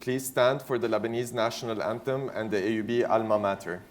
Please stand for the Lebanese national anthem and the AUB alma mater.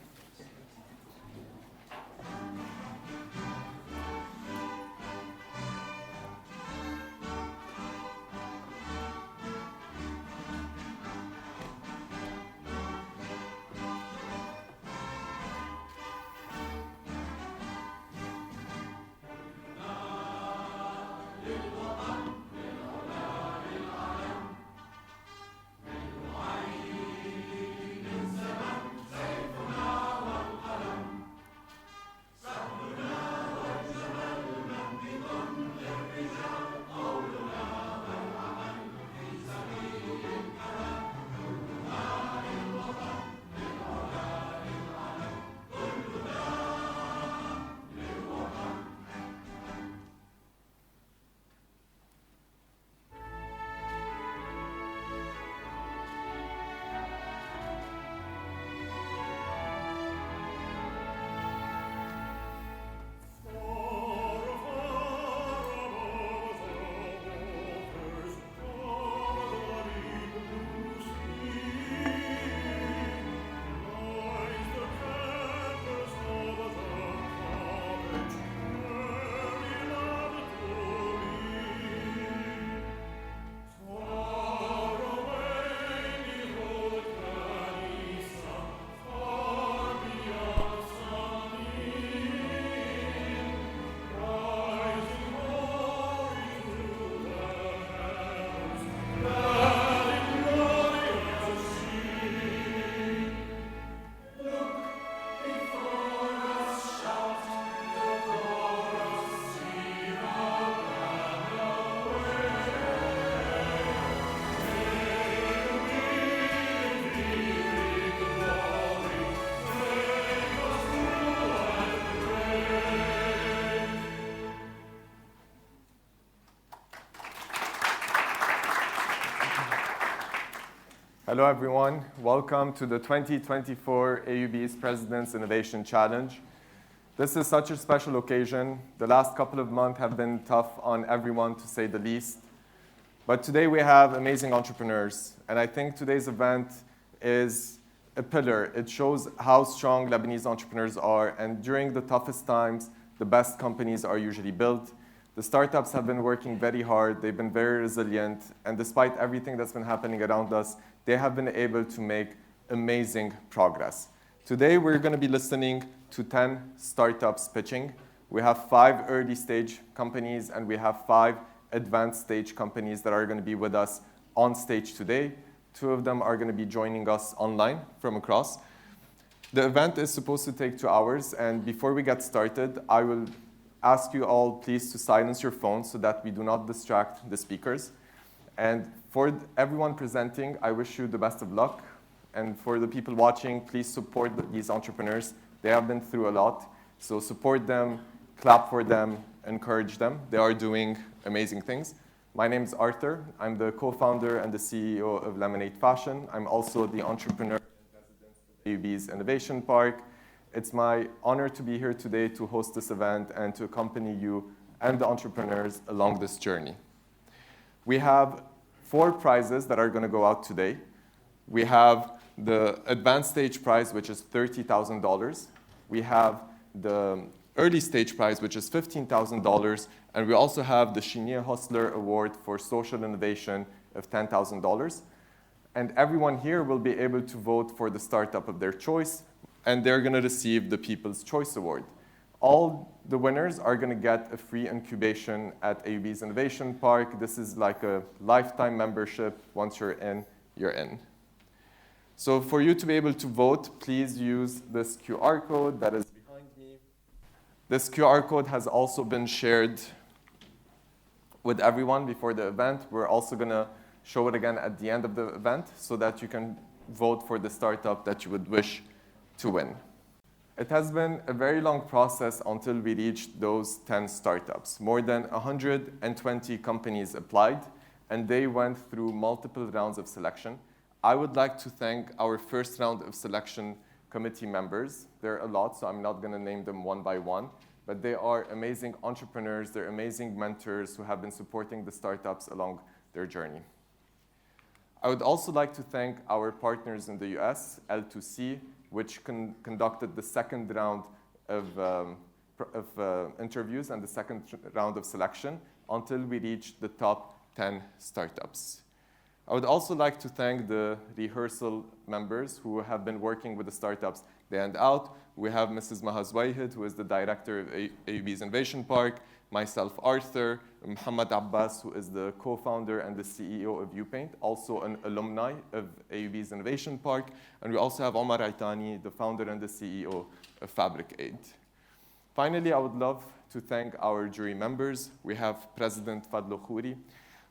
Hello everyone, welcome to the 2024 AUB's President's Innovation Challenge. This is such a special occasion. The last couple of months have been tough on everyone, to say the least. But today we have amazing entrepreneurs, and I think today's event is a pillar. It shows how strong Lebanese entrepreneurs are, and during the toughest times, the best companies are usually built. The startups have been working very hard, they've been very resilient, and despite everything that's been happening around us, they have been able to make amazing progress. Today, we're going to be listening to 10 startups pitching. We have 5 early stage companies, and we have 5 advanced stage companies that are going to be with us on stage today. 2 of them are going to be joining us online from across. The event is supposed to take 2 hours, and before we get started, I will ask you all please to silence your phones so that we do not distract the speakers. And for everyone presenting, I wish you the best of luck. And for the people watching, please support these entrepreneurs. They have been through a lot. So support them, clap for them, encourage them. They are doing amazing things. My name is Arthur. I'm the co-founder and the CEO of Lemonade Fashion. I'm also the entrepreneur in residence of AUB's Innovation Park. It's my honor to be here today to host this event and to accompany you and the entrepreneurs along this journey. We have 4 prizes that are going to go out today. We have the advanced stage prize, which is $30,000. We have the early stage prize, which is $15,000. And we also have the Shinia Hustler Award for Social Innovation of $10,000. And everyone here will be able to vote for the startup of their choice, and they're going to receive the People's Choice Award. All the winners are going to get a free incubation at AUB's Innovation Park. This is like a lifetime membership. Once you're in, you're in. So for you to be able to vote, please use this QR code that is behind me. This QR code has also been shared with everyone before the event. We're also going to show it again at the end of the event so that you can vote for the startup that you would wish to win. It has been a very long process until we reached those 10 startups. More than 120 companies applied, and they went through multiple rounds of selection. I would like to thank our first round of selection committee members. There are a lot, so I'm not going to name them one by one, but they are amazing entrepreneurs. They're amazing mentors who have been supporting the startups along their journey. I would also like to thank our partners in the US, L2C, which conducted the second round of interviews and the second round of selection until we reached the top 10 startups. I would also like to thank the rehearsal members who have been working with the startups day and out. We have Mrs. Maha Zwayhid, who is the director of AUB's Innovation Park, myself, Arthur, Muhammad Abbas, who is the co-founder and the CEO of UPaint, also an alumni of AUB's Innovation Park. And we also have Omar Aitani, the founder and the CEO of Fabric Aid. Finally, I would love to thank our jury members. We have President Fadlo Khouri.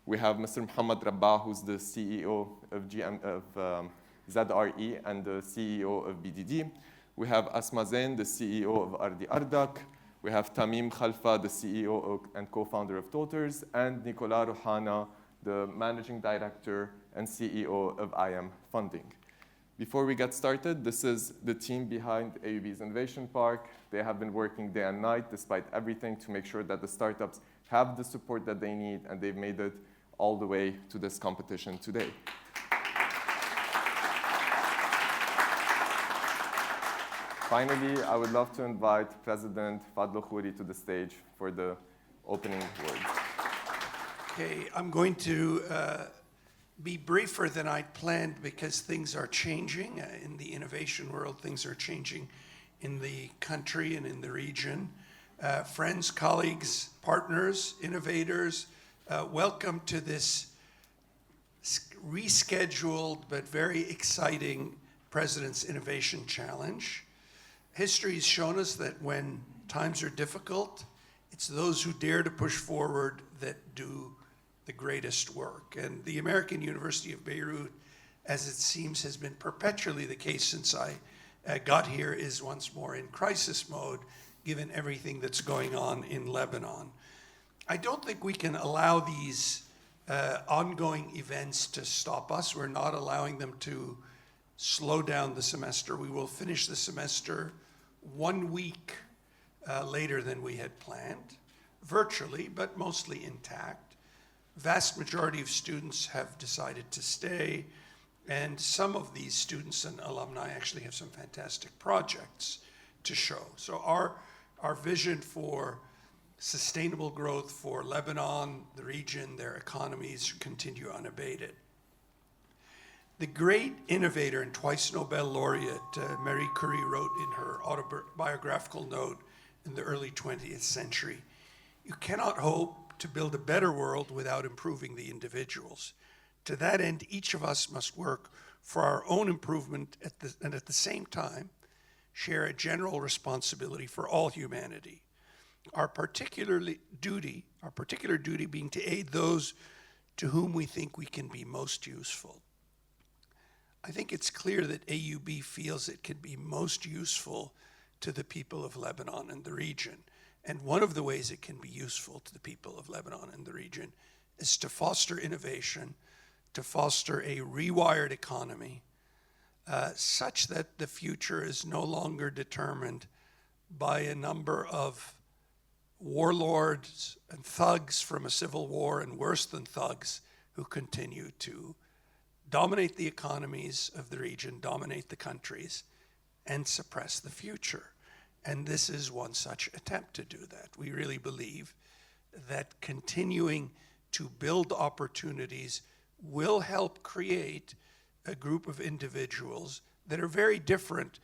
We have Mr. Muhammad Rabbah, who's the CEO of ZRE and the CEO of BDD. We have Asma Zain, the CEO of Ardi Ardak. We have Tamim Khalfa, the CEO and co-founder of Toters, and Nicolas Rohana, the managing director and CEO of IM Funding. Before we get started, this is the team behind AUB's Innovation Park. They have been working day and night, despite everything, to make sure that the startups have the support that they need, and they've made it all the way to this competition today. Finally, I would love to invite President Fadlo Khouri to the stage for the opening words. Okay, I'm going to be briefer than I'd planned because things are changing in the innovation world. Things are changing in the country and in the region. Friends, colleagues, partners, innovators, welcome to this rescheduled but very exciting President's Innovation Challenge. History has shown us that when times are difficult, it's those who dare to push forward that do the greatest work. And the American University of Beirut, as it seems has been perpetually the case since I got here, is once more in crisis mode, given everything that's going on in Lebanon. I don't think we can allow these ongoing events to stop us. We're not allowing them to slow down the semester. We will finish the semester 1 week later than we had planned, virtually, but mostly intact. Vast majority of students have decided to stay, and some of these students and alumni actually have some fantastic projects to show. So our vision for sustainable growth for Lebanon, the region, their economies continue unabated. The great innovator and twice Nobel laureate Marie Curie wrote in her autobiographical note in the early 20th century, "You cannot hope to build a better world without improving the individuals. To that end, each of us must work for our own improvement and at the same time share a general responsibility for all humanity. Our particular duty being to aid those to whom we think we can be most useful." I think it's clear that AUB feels it can be most useful to the people of Lebanon and the region. And one of the ways it can be useful to the people of Lebanon and the region is to foster innovation, to foster a rewired economy, such that the future is no longer determined by a number of warlords and thugs from a civil war, and worse than thugs, who continue to dominate the economies of the region, dominate the countries, and suppress the future. And this is one such attempt to do that. We really believe that continuing to build opportunities will help create a group of individuals that are very different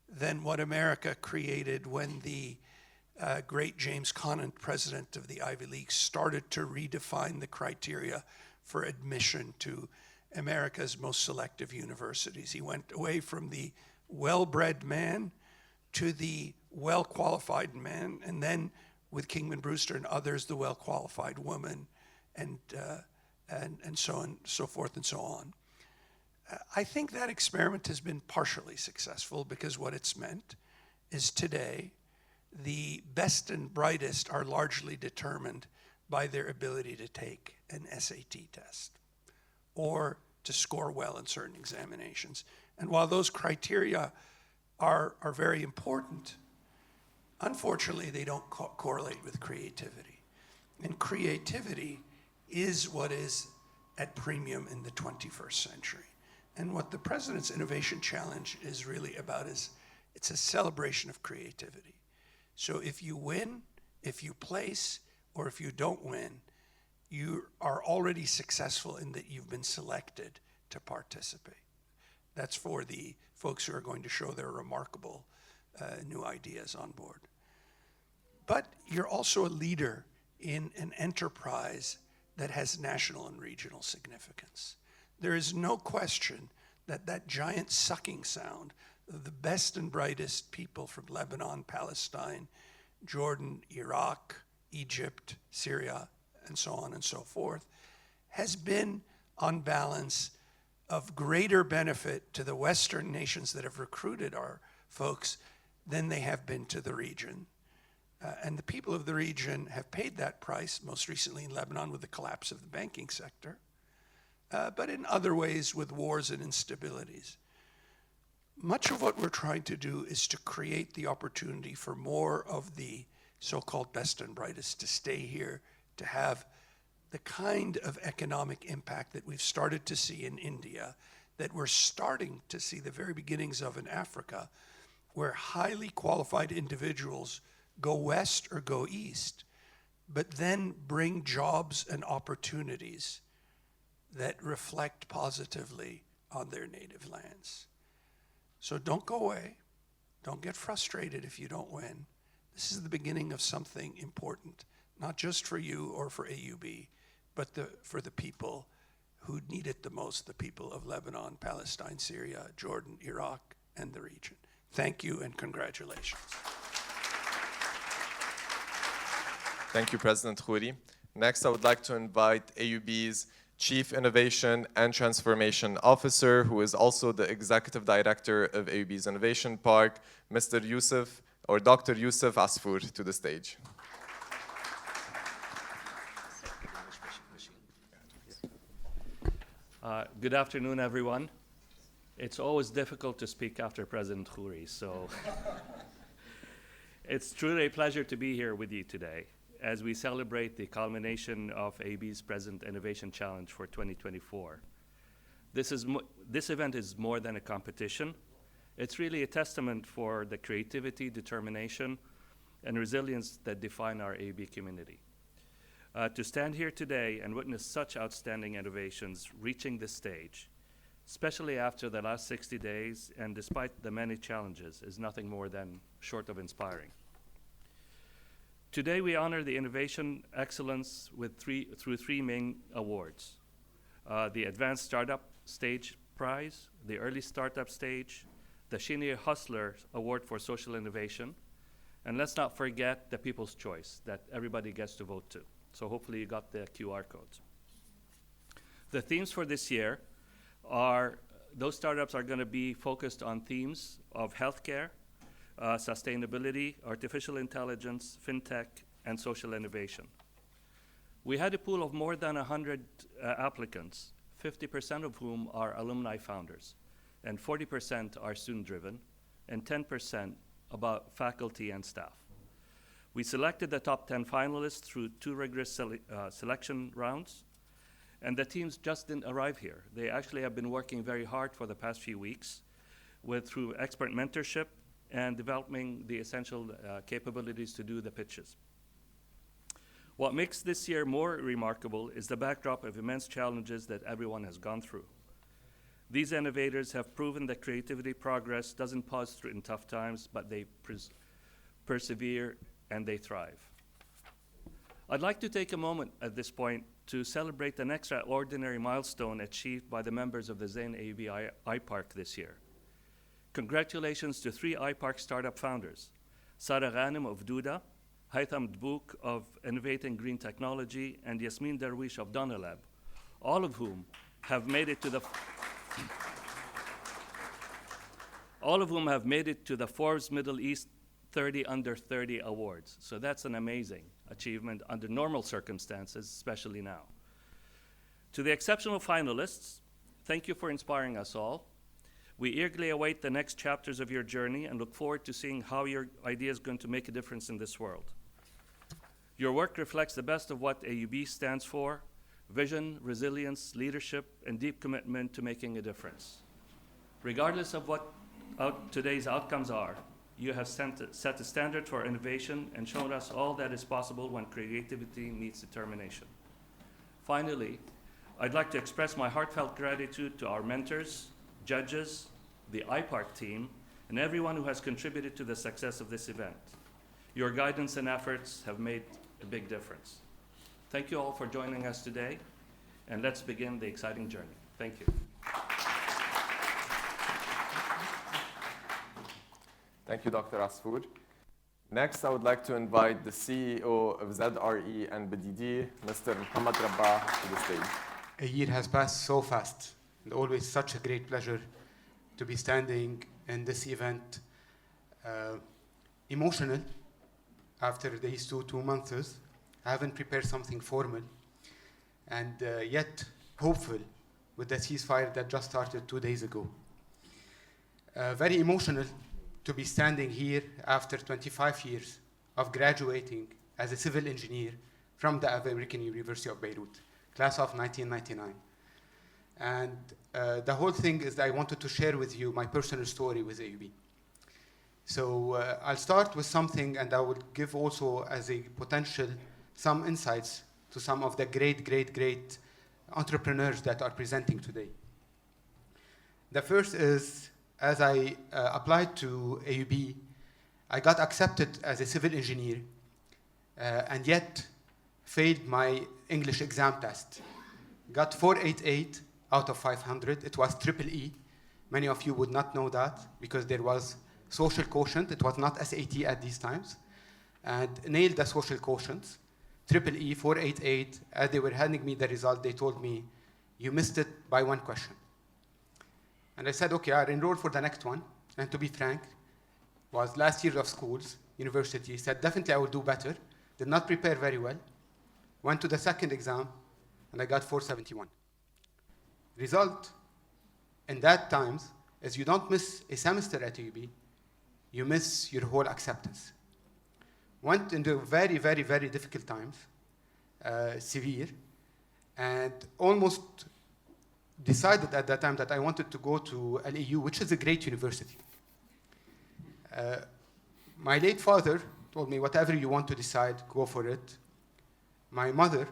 than what America created when the great James Conant, president of the Ivy League, started to redefine the criteria for admission to America's most selective universities. He went away from the well-bred man to the well-qualified man, and then with Kingman Brewster and others, the well-qualified woman, and so on, so forth and so on. I think that experiment has been partially successful because what it's meant is today the best and brightest are largely determined by their ability to take an SAT test or to score well in certain examinations. And while those criteria are very important, unfortunately, they don't correlate with creativity. And creativity is what is at premium in the 21st century. And what the President's Innovation Challenge is really about is it's a celebration of creativity. So if you win, if you place, or if you don't win, you are already successful in that you've been selected to participate. That's for the folks who are going to show their remarkable new ideas on board. But you're also a leader in an enterprise that has national and regional significance. There is no question that that giant sucking sound of the best and brightest people from Lebanon, Palestine, Jordan, Iraq, Egypt, Syria, and so on and so forth, has been, on balance, of greater benefit to the Western nations that have recruited our folks than they have been to the region. And the people of the region have paid that price, most recently in Lebanon with the collapse of the banking sector, but in other ways with wars and instabilities. Much of what we're trying to do is to create the opportunity for more of the so-called best and brightest to stay here, to have the kind of economic impact that we've started to see in India, that we're starting to see the very beginnings of in Africa, where highly qualified individuals go west or go east, but then bring jobs and opportunities that reflect positively on their native lands. So don't go away. Don't get frustrated if you don't win. This is the beginning of something important, not just for you or for AUB, but for the people who need it the most, the people of Lebanon, Palestine, Syria, Jordan, Iraq, and the region. Thank you and congratulations. Thank you, President Khouri. Next, I would like to invite AUB's Chief Innovation and Transformation Officer, who is also the Executive Director of AUB's Innovation Park, Mr. Yusuf, or Dr. Yusuf Asfour, to the stage. Good afternoon, everyone. It's always difficult to speak after President Khouri, so it's truly a pleasure to be here with you today as we celebrate the culmination of AUB's President Innovation Challenge for 2024. This event is more than a competition. It's really a testament for the creativity, determination, and resilience that define our AUB community. To stand here today and witness such outstanding innovations reaching this stage, especially after the last 60 days and despite the many challenges, is nothing more than short of inspiring. Today we honor the innovation excellence through three main awards. The Advanced Startup Stage Prize, the Early Startup Stage, the Senior Hustler Award for Social Innovation, and let's not forget the People's Choice that everybody gets to vote to. So hopefully you got the QR codes. The themes for this year are, those startups are going to be focused on themes of healthcare, sustainability, artificial intelligence, fintech, and social innovation. We had a pool of more than 100 applicants, 50% of whom are alumni founders, and 40% are student-driven, and 10% about faculty and staff. We selected the top 10 finalists through 2 rigorous selection rounds, and the teams just didn't arrive here. They actually have been working very hard for the past few weeks through expert mentorship and developing the essential capabilities to do the pitches. What makes this year more remarkable is the backdrop of immense challenges that everyone has gone through. These innovators have proven that creativity progress doesn't pause through in tough times, but they persevere and they thrive. I'd like to take a moment at this point to celebrate an extraordinary milestone achieved by the members of the Zain AUB iPark this year. Congratulations to 3 iPark startup founders, Sarah Ghanem of Douda, Haitham Dbouk of Innovating Green Technology, and Yasmin Darwish of Donalab, all of whom have made it to the Forbes Middle East 30 Under 30 Awards. So that's an amazing achievement under normal circumstances, especially now. To the exceptional finalists, thank you for inspiring us all. We eagerly await the next chapters of your journey and look forward to seeing how your idea is going to make a difference in this world. Your work reflects the best of what AUB stands for, vision, resilience, leadership, and deep commitment to making a difference. Regardless of what today's outcomes are, you have set a standard for innovation and shown us all that is possible when creativity meets determination. Finally, I'd like to express my heartfelt gratitude to our mentors, judges, the IPARC team, and everyone who has contributed to the success of this event. Your guidance and efforts have made a big difference. Thank you all for joining us today, and let's begin the exciting journey. Thank you. Thank you, Dr. Asfour. Next, I would like to invite the CEO of ZRE and BDD, Mr. Mohamed Rabah, to the stage. A year has passed so fast, and always such a great pleasure to be standing in this event. Emotional after these two months. I haven't prepared something formal, and yet hopeful with the ceasefire that just started 2 days ago. Very emotional to be standing here after 25 years of graduating as a civil engineer from the American University of Beirut, class of 1999. And the whole thing is that I wanted to share with you my personal story with AUB. So I'll start with something, and I will give also as a potential some insights to some of the great entrepreneurs that are presenting today. The first is, as I applied to AUB, I got accepted as a civil engineer, and yet failed my English exam test. Got 488 out of 500. It was triple E. Many of you would not know that because there was social quotient. It was not SAT at these times. And nailed the social quotient. Triple E, 488. As they were handing me the result, they told me, you missed it by one question. And I said, okay, I'll enroll for the next one. And to be frank, was last year of schools, university, said definitely I will do better. Did not prepare very well. Went to the second exam, and I got 471. Result in that times is you don't miss a semester at AUB, you miss your whole acceptance. Went into very difficult times, severe, and almost decided at that time that I wanted to go to LAU, which is a great university. My late father told me, whatever you want to decide, go for it. My mother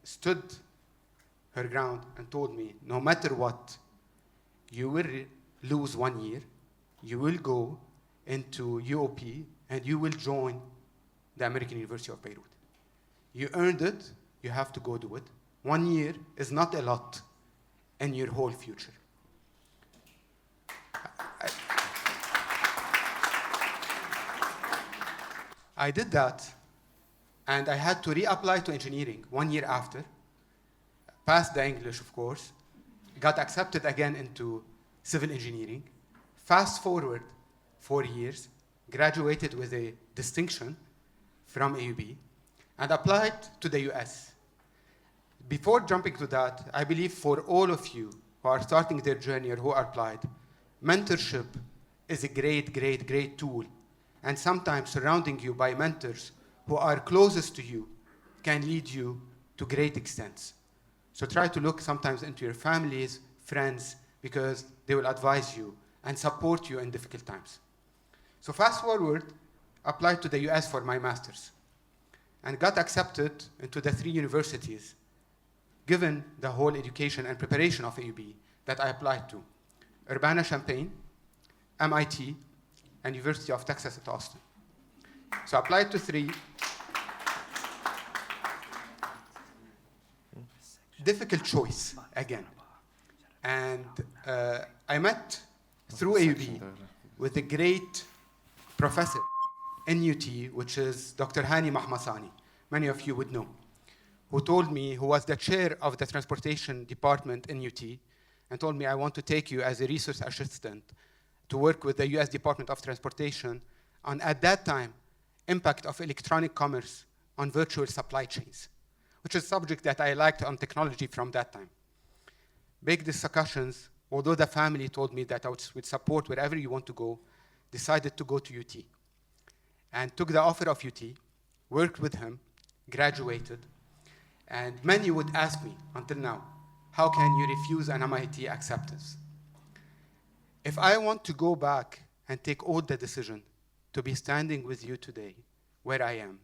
stood her ground and told me, no matter what, you will lose 1 year, you will go into UOP, and you will join the American University of Beirut. You earned it, you have to go do it. 1 year is not a lot in your whole future. I did that, and I had to reapply to engineering 1 year after, passed the English, of course, got accepted again into civil engineering, fast forward 4 years, graduated with a distinction from AUB, and applied to the US. Before jumping to that, I believe for all of you who are starting their journey or who are applied, mentorship is a great tool. And sometimes surrounding you by mentors who are closest to you can lead you to great extents. So try to look sometimes into your families, friends, because they will advise you and support you in difficult times. So fast forward, applied to the US for my master's and got accepted into the 3 universities, given the whole education and preparation of AUB that I applied to: Urbana-Champaign, MIT, and University of Texas at Austin. So I applied to 3. Difficult choice, again. And I met, through AUB, with a great professor in UT, which is Dr. Hani Mahmasani. Many of you would know, who told me, who was the chair of the transportation department in UT, and told me, I want to take you as a research assistant to work with the US Department of Transportation on, at that time, impact of electronic commerce on virtual supply chains, which is a subject that I liked on technology from that time. Big discussions, although the family told me that I would support wherever you want to go, decided to go to UT. And took the offer of UT, worked with him, graduated, And many would ask me, until now, how can you refuse an MIT acceptance? If I want to go back and take all the decision to be standing with you today, where I am,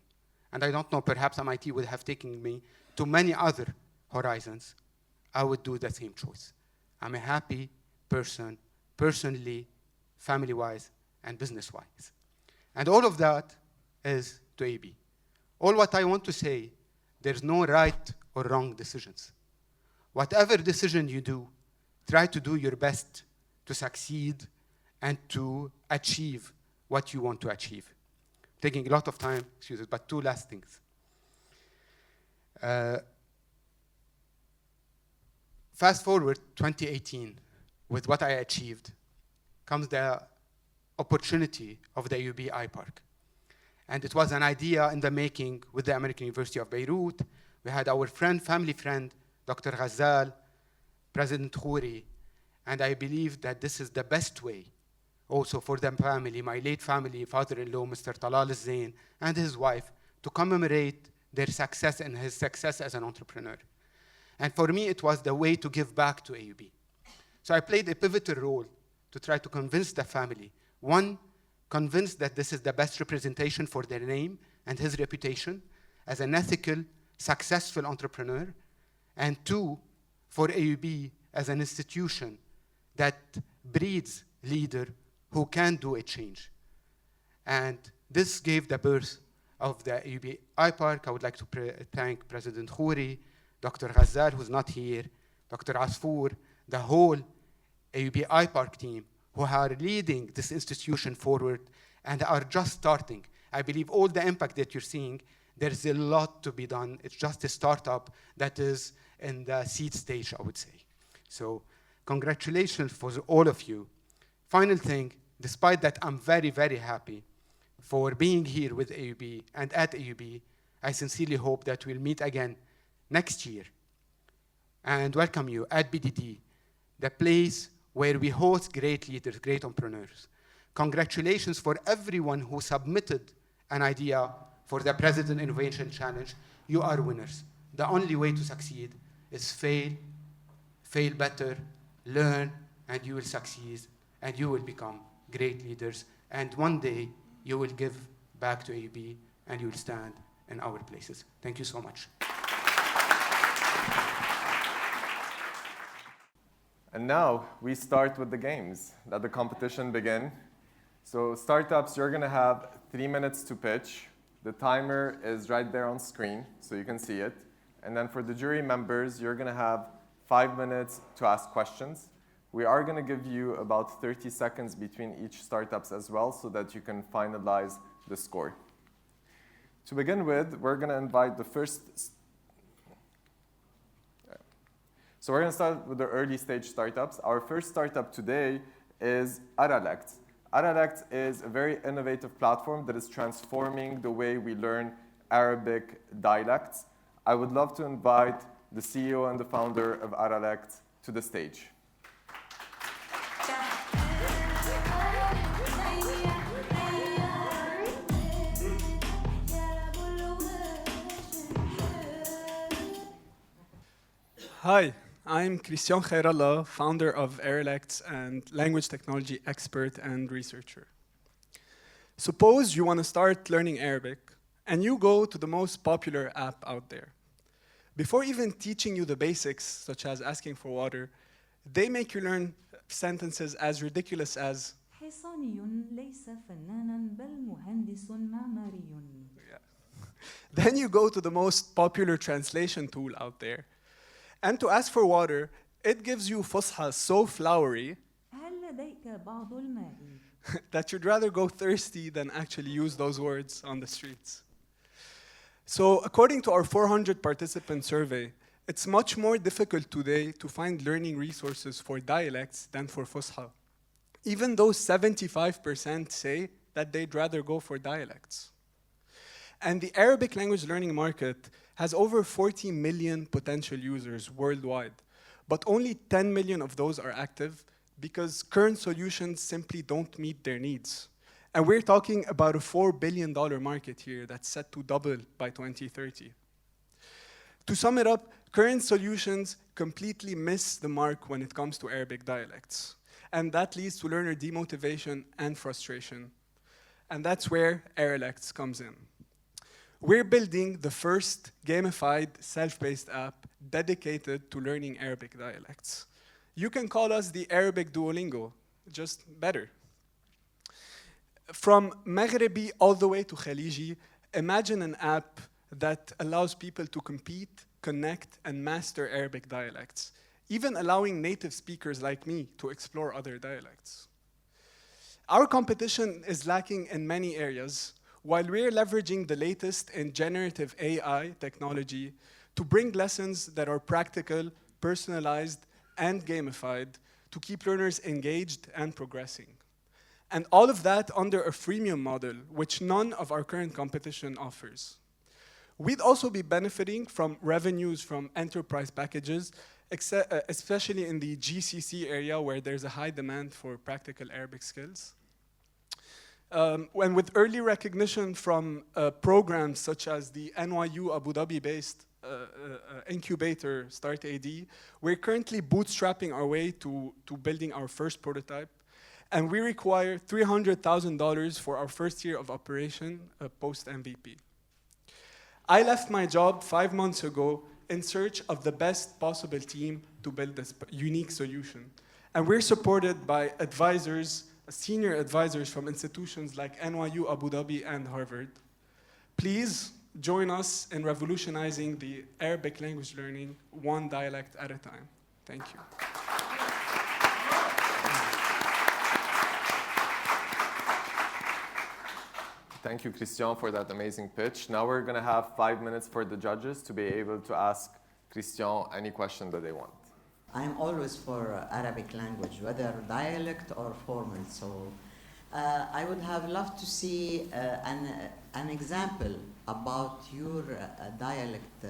and I don't know, perhaps MIT would have taken me to many other horizons, I would do the same choice. I'm a happy person, personally, family-wise, and business-wise. And all of that is to AUB. All what I want to say, there's no right or wrong decisions. Whatever decision you do, try to do your best to succeed and to achieve what you want to achieve. Taking a lot of time, excuse me, but two last things. Fast forward 2018, with what I achieved, comes the opportunity of the AUB iPark. And it was an idea in the making with the American University of Beirut. We had our friend, family friend, Dr. Ghazal, President Khouri, and I believe that this is the best way also for the family, my late family, father-in-law, Mr. Talal Zain, and his wife, to commemorate their success and his success as an entrepreneur. And for me, it was the way to give back to AUB. So I played a pivotal role to try to convince the family. One, convince that this is the best representation for their name and his reputation as an ethical, successful entrepreneur. And two, for AUB as an institution that breeds leaders who can do a change. And this gave the birth of the AUB iPark. I would like to thank President Khouri, Dr. Ghazal, who's not here, Dr. Asfour, the whole AUB iPark team, who are leading this institution forward and are just starting. I believe all the impact that you're seeing, there's a lot to be done. It's just a startup that is in the seed stage, I would say. So congratulations for all of you. Final thing, despite that I'm very, very happy for being here with AUB and at AUB, I sincerely hope that we'll meet again next year and welcome you at BDD, the place where we host great leaders, great entrepreneurs. Congratulations for everyone who submitted an idea for the President Innovation Challenge. You are winners. The only way to succeed is fail better, learn, and you will succeed, and you will become great leaders. And one day, you will give back to AUB, and you will stand in our places. Thank you so much. And now we start with the games. Let the competition begin. So startups, you're going to have 3 minutes to pitch. The timer is right there on screen, so you can see it. And then for the jury members, you're going to have 5 minutes to ask questions. We are going to give you about 30 seconds between each startups as well, so that you can finalize the score. To begin with, we're going to invite the first. So we're going to start with the early stage startups. Our first startup today is Aralect. Aralect is a very innovative platform that is transforming the way we learn Arabic dialects. I would love to invite the CEO and the founder of Aralect to the stage. Hi, I'm Christian Khairallah, founder of Aralect and language technology expert and researcher. Suppose you want to start learning Arabic and you go to the most popular app out there. Before even teaching you the basics, such as asking for water, they make you learn sentences as ridiculous as Then you go to the most popular translation tool out there. And to ask for water, it gives you fusha so flowery that you'd rather go thirsty than actually use those words on the streets. So according to our 400 participant survey, it's much more difficult today to find learning resources for dialects than for fusha, even though 75% say that they'd rather go for dialects. And the Arabic language learning market has over 40 million potential users worldwide, but only 10 million of those are active because current solutions simply don't meet their needs. And we're talking about a $4 billion market here that's set to double by 2030. To sum it up, current solutions completely miss the mark when it comes to Arabic dialects. And that leads to learner demotivation and frustration. And that's where Aralects comes in. We're building the first gamified, self-paced app dedicated to learning Arabic dialects. You can call us the Arabic Duolingo, just better. From Maghrebi all the way to Khaliji, imagine an app that allows people to compete, connect, and master Arabic dialects, even allowing native speakers like me to explore other dialects. Our competition is lacking in many areas, while we're leveraging the latest in generative AI technology to bring lessons that are practical, personalized, and gamified to keep learners engaged and progressing. And all of that under a freemium model, which none of our current competition offers. We'd also be benefiting from revenues from enterprise packages, especially in the GCC area where there's a high demand for practical Arabic skills. And with early recognition from programs such as the NYU Abu Dhabi-based incubator Start AD, we're currently bootstrapping our way to building our first prototype. And we require $300,000 for our first year of operation post-MVP. I left my job 5 months ago in search of the best possible team to build this unique solution. And we're supported by advisors, senior advisors from institutions like NYU, Abu Dhabi, and Harvard. Please join us in revolutionizing the Arabic language learning one dialect at a time. Thank you. Thank you, Christian, for that amazing pitch. Now we're going to have 5 minutes for the judges to be able to ask Christian any question that they want. I'm always for Arabic language, whether dialect or formal. So I would have loved to see an example about your dialect.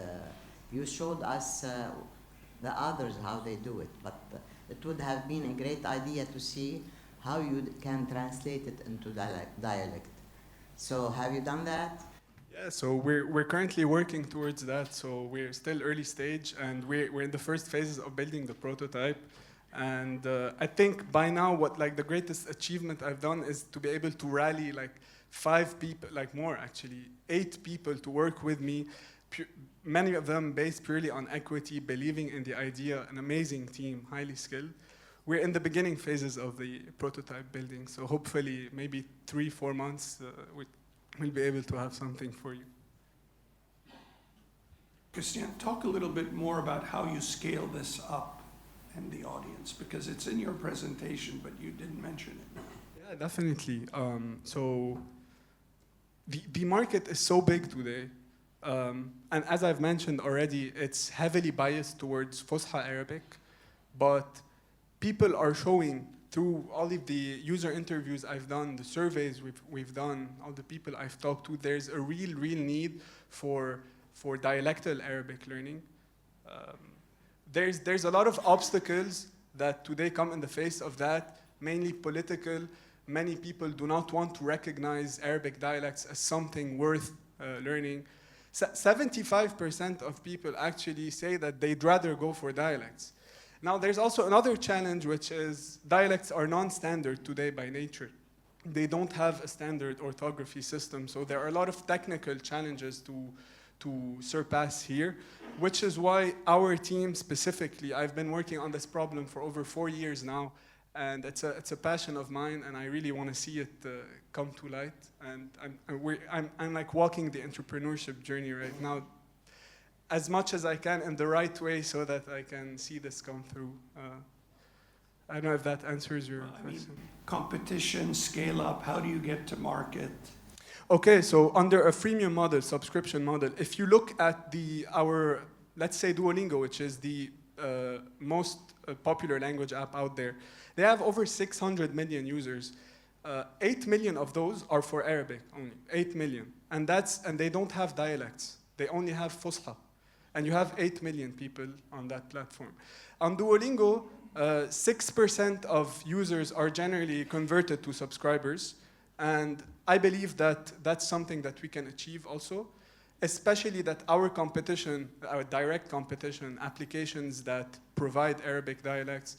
You showed us the others, how they do it, but it would have been a great idea to see how you can translate it into dialect. So have you done that? Yeah, so we're currently working towards that. So we're still early stage, and we're in the first phases of building the prototype. And I think by now, the greatest achievement I've done is to be able to rally 5 people, more actually, 8 people to work with me. Many of them based purely on equity, believing in the idea, an amazing team, highly skilled. We're in the beginning phases of the prototype building, so hopefully maybe 3-4 months we'll be able to have something for you. Christian, talk a little bit more about how you scale this up in the audience, because it's in your presentation, but you didn't mention it. Yeah, definitely. So the market is so big today, and as I've mentioned already, it's heavily biased towards Fusha Arabic, but people are showing through all of the user interviews I've done, the surveys we've done, all the people I've talked to, there's a real need for dialectal Arabic learning. There's a lot of obstacles that today come in the face of that, mainly political. Many people do not want to recognize Arabic dialects as something worth learning. 75% of people actually say that they'd rather go for dialects. Now, there's also another challenge, which is dialects are non-standard today by nature. They don't have a standard orthography system, so there are a lot of technical challenges to surpass here, which is why our team specifically, I've been working on this problem for over 4 years now, and it's a passion of mine, and I really want to see it come to light. And I'm like walking the entrepreneurship journey right now, as much as I can in the right way so that I can see this come through. I don't know if that answers your question. Competition, scale up, how do you get to market? Okay, so under a freemium model, subscription model, if you look at our, let's say Duolingo, which is the most popular language app out there, they have over 600 million users. 8 million of those are for Arabic only, 8 million. And they don't have dialects. They only have Fusha. And you have 8 million people on that platform. On Duolingo, 6% of users are generally converted to subscribers. And I believe that that's something that we can achieve also. especially that our competition, our direct competition, applications that provide Arabic dialects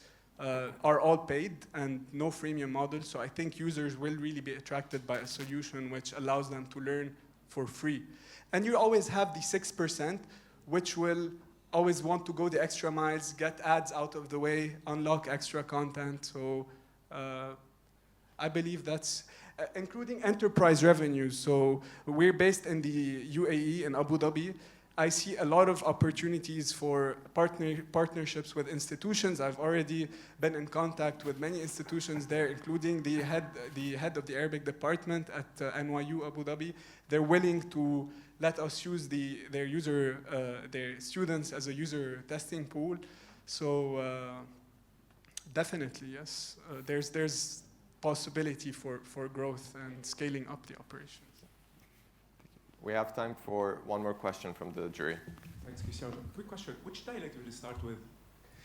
are all paid and no freemium model. So I think users will really be attracted by a solution which allows them to learn for free. And you always have the 6%, which will always want to go the extra miles, get ads out of the way, unlock extra content. So I believe that's including enterprise revenues. So we're based in the UAE, in Abu Dhabi. I see a lot of opportunities for partnerships with institutions. I've already been in contact with many institutions there, including the head of the Arabic department at NYU Abu Dhabi. They're willing to let us use their students as a user testing pool. So definitely, yes, there's possibility for growth and scaling up the operations. We have time for one more question from the jury. Thanks, Cristiano. Quick question. Which dialect will you start with?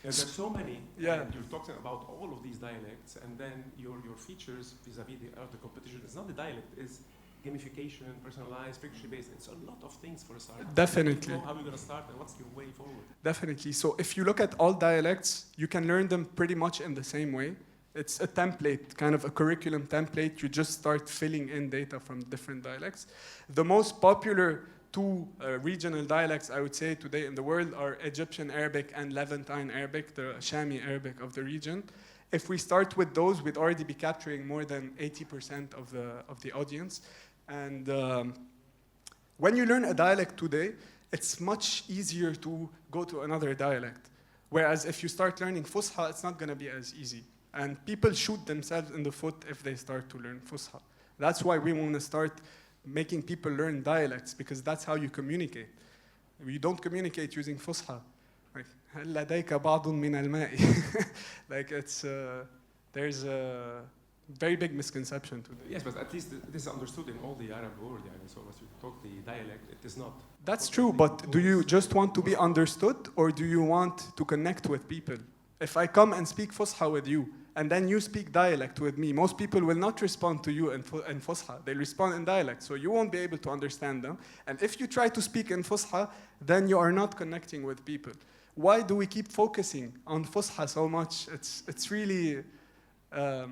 There's so many. Yeah. And you're talking about all of these dialects, and then your features vis-a-vis the competition. It's not the dialect, it's gamification, personalized, frequency-based. It's a lot of things for a startup. Definitely. How are you going to start, and what's your way forward? Definitely. So if you look at all dialects, you can learn them pretty much in the same way. It's a template, kind of a curriculum template. You just start filling in data from different dialects. The most popular two regional dialects, I would say, today in the world are Egyptian Arabic and Levantine Arabic, the Shami Arabic of the region. If we start with those, we'd already be capturing more than 80% of the audience. And when you learn a dialect today, it's much easier to go to another dialect. Whereas if you start learning Fusha, it's not going to be as easy. And people shoot themselves in the foot if they start to learn Fusha. That's why we want to start making people learn dialects, because that's how you communicate. You don't communicate using Fusha. Like, هل لديك بعض من الماء. Like there's a very big misconception to this. Yes, but at least this is understood in all the Arab world. So as you talk the dialect, it is not. That's true, but do you just want to be understood, or do you want to connect with people? If I come and speak Fusha with you, and then you speak dialect with me, most people will not respond to you in Fusha. They'll respond in dialect, so you won't be able to understand them. And if you try to speak in Fusha, then you are not connecting with people. Why do we keep focusing on Fusha so much? It's really, I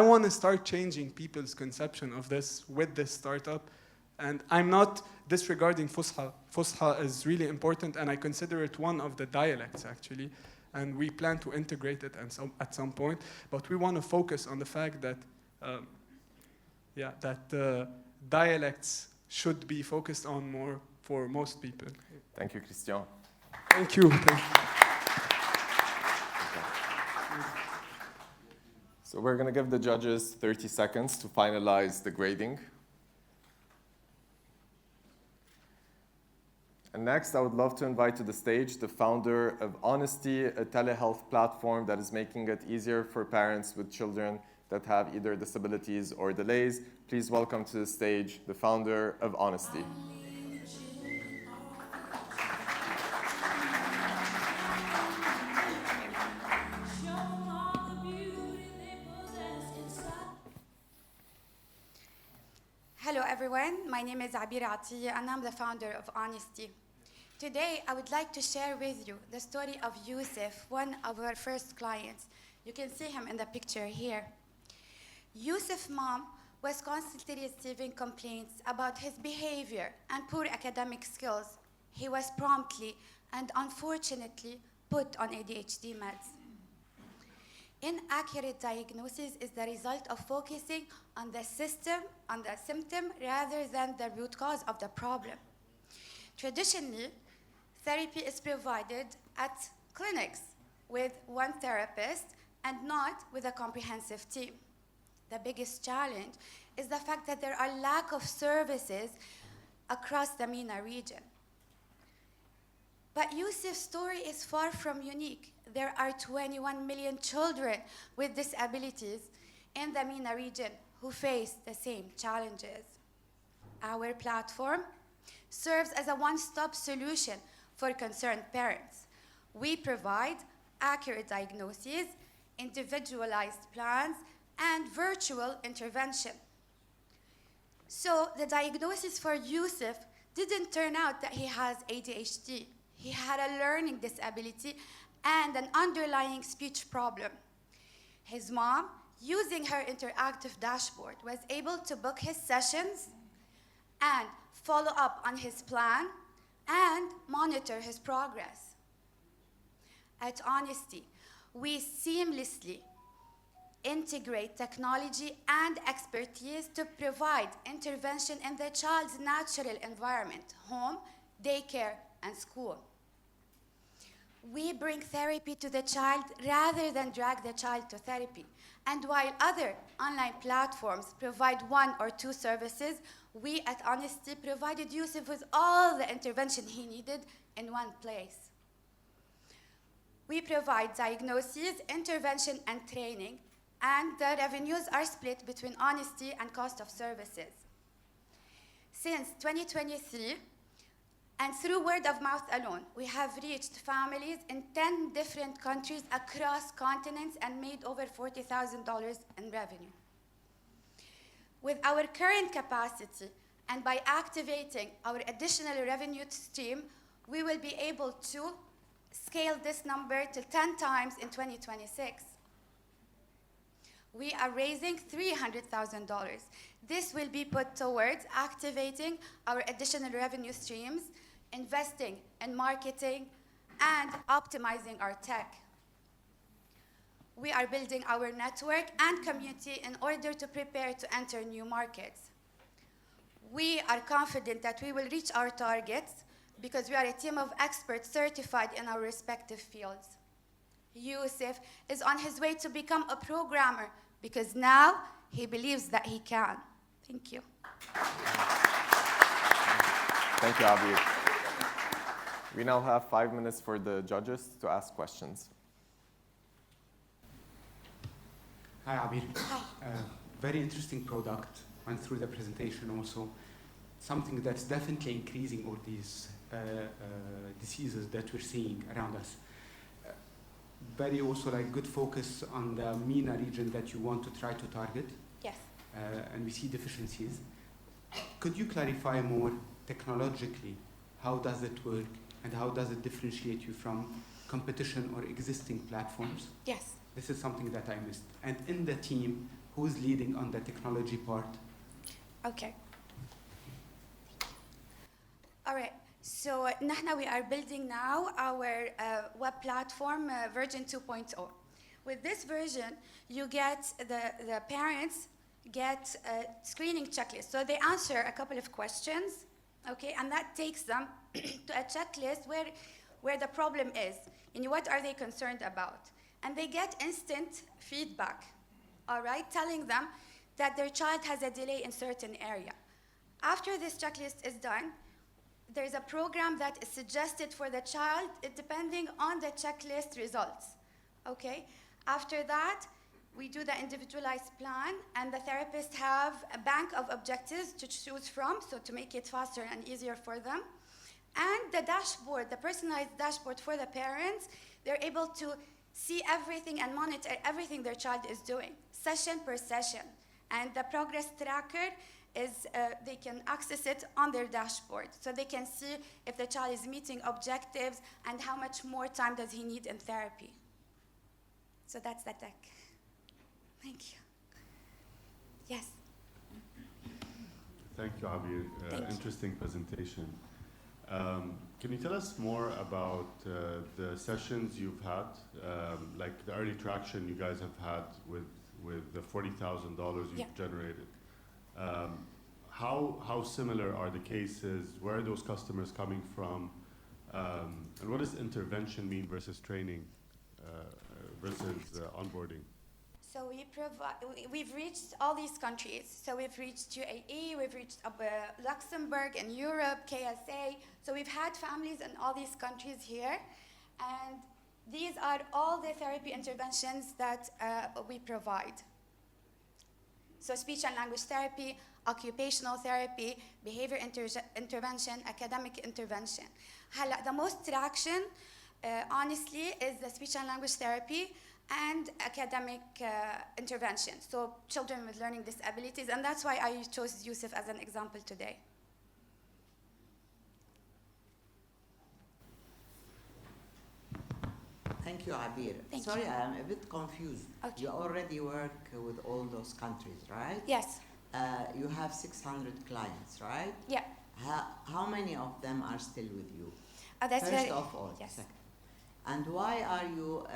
want to start changing people's conception of this with this startup. And I'm not disregarding Fusha. Fusha is really important, and I consider it one of the dialects, actually. And we plan to integrate it at some point. But we want to focus on the fact that, dialects should be focused on more for most people. Thank you, Christian. Thank you. So we're going to give the judges 30 seconds to finalize the grading. And next, I would love to invite to the stage the founder of Honesty, a telehealth platform that is making it easier for parents with children that have either disabilities or delays. Please welcome to the stage the founder of Honesty. Hello everyone, my name is Abir Atiya and I'm the founder of Honesty. Today I would like to share with you the story of Yusuf, one of our first clients. You can see him in the picture here. Yusuf's mom was constantly receiving complaints about his behavior and poor academic skills. He was promptly and unfortunately put on ADHD meds. Inaccurate diagnosis is the result of focusing on the symptom rather than the root cause of the problem. Traditionally, therapy is provided at clinics with one therapist and not with a comprehensive team. The biggest challenge is the fact that there are lack of services across the MENA region. But Yusuf's story is far from unique. There are 21 million children with disabilities in the MENA region who face the same challenges. Our platform serves as a one-stop solution for concerned parents. We provide accurate diagnoses, individualized plans, and virtual intervention. So the diagnosis for Yusuf didn't turn out that he has ADHD. He had a learning disability and an underlying speech problem. His mom, using her interactive dashboard, was able to book his sessions and follow up on his plan and monitor his progress. At Honesty, we seamlessly integrate technology and expertise to provide intervention in the child's natural environment, home, daycare, and school. We bring therapy to the child rather than drag the child to therapy. And while other online platforms provide 1 or 2 services, we at Honesty provided Yusuf with all the intervention he needed in one place. We provide diagnosis, intervention, and training, and the revenues are split between Honesty and cost of services. Since 2023, and through word of mouth alone, we have reached families in 10 different countries across continents and made over $40,000 in revenue. With our current capacity and by activating our additional revenue stream, we will be able to scale this number to 10 times in 2026. We are raising $300,000. This will be put towards activating our additional revenue streams, investing in marketing, and optimizing our tech. We are building our network and community in order to prepare to enter new markets. We are confident that we will reach our targets because we are a team of experts certified in our respective fields. Yusuf is on his way to become a programmer because now he believes that he can. Thank you. Thank you, Abir. We now have 5 minutes for the judges to ask questions. Hi, Abir. Very interesting product. Went through the presentation also. Something that's definitely increasing all these diseases that we're seeing around us. Very also like good focus on the MENA region that you want to try to target. Yes. And we see deficiencies. Could you clarify more technologically how does it work and how does it differentiate you from competition or existing platforms? Yes. This is something that I missed. And in the team, who's leading on the technology part? Okay. All right. So we are building now our web platform, version 2.0. With this version, you get the parents get a screening checklist. So they answer a couple of questions, okay, and that takes them to a checklist where the problem is, and what are they concerned about. And they get instant feedback, all right, telling them that their child has a delay in certain area. After this checklist is done, there's a program that is suggested for the child depending on the checklist results, okay? After that, we do the individualized plan, and the therapists have a bank of objectives to choose from, so to make it faster and easier for them. And the dashboard, the personalized dashboard for the parents, they're able to see everything and monitor everything their child is doing, session per session. And the progress tracker is, they can access it on their dashboard. So they can see if the child is meeting objectives and how much more time does he need in therapy. So that's the tech. Thank you. Yes. Thank you, Abir. Thank you. Interesting presentation. Can you tell us more about the sessions you've had, like the early traction you guys have had with the $40,000 you've generated? How similar are the cases? Where are those customers coming from? And what does intervention mean versus training versus onboarding? So we've reached all these countries. So we've reached UAE, we've reached Luxembourg and Europe, KSA. So we've had families in all these countries here. And these are all the therapy interventions that we provide. So speech and language therapy, occupational therapy, behavior intervention, academic intervention. The most traction, honestly, is the speech and language therapy. and academic intervention. So children with learning disabilities, and that's why I chose Yusuf as an example today. Thank you, Abir. Thank Sorry, you. I'm a bit confused. Okay. You already work with all those countries, right? Yes. You have 600 clients, right? Yeah. How many of them are still with you? That's First very, of all. yes. Second. And why are you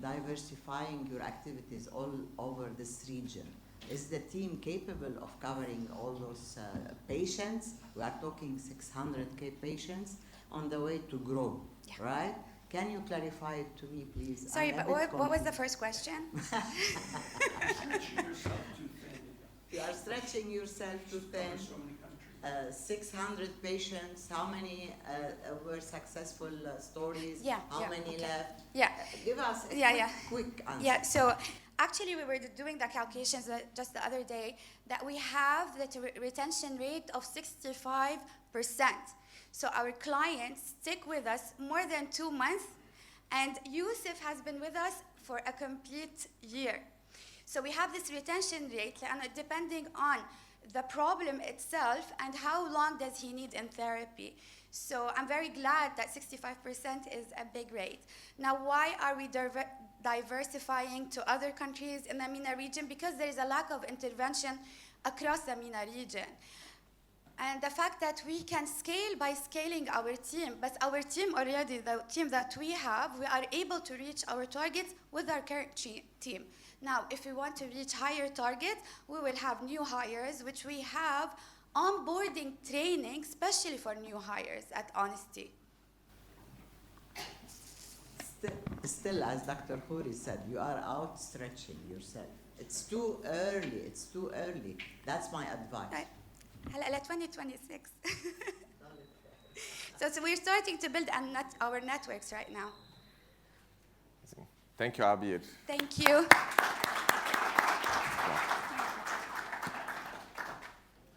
diversifying your activities all over this region? Is the team capable of covering all those patients? We are talking 600K patients on the way to grow, Yeah. right? Can you clarify it to me, please? Sorry, I'm a but bit what was the confused. first question? You are stretching yourself too thin. 600 patients. How many were successful stories? Yeah, How yeah, many okay. left? Yeah. Give us a Yeah, quick answer. Yeah, so actually we were doing the calculations just the other day that we have the retention rate of 65%. So our clients stick with us more than 2 months, and Yusuf has been with us for a complete year. So we have this retention rate, and depending on the problem itself and how long does he need in therapy. So I'm very glad that 65% is a big rate. Now, why are we diversifying to other countries in the MENA region? Because there is a lack of intervention across the MENA region. And the fact that we can scale by scaling our team, but our team already, the team that we have, we are able to reach our targets with our current team. Now, if we want to reach higher targets, we will have new hires, which we have onboarding training, especially for new hires at Honesty. Still, as Dr. Khoury said, you are outstretching yourself. It's too early. It's too early. That's my advice. Right. 2026. So we're starting to build our networks right now. Thank you, Abir. Thank you.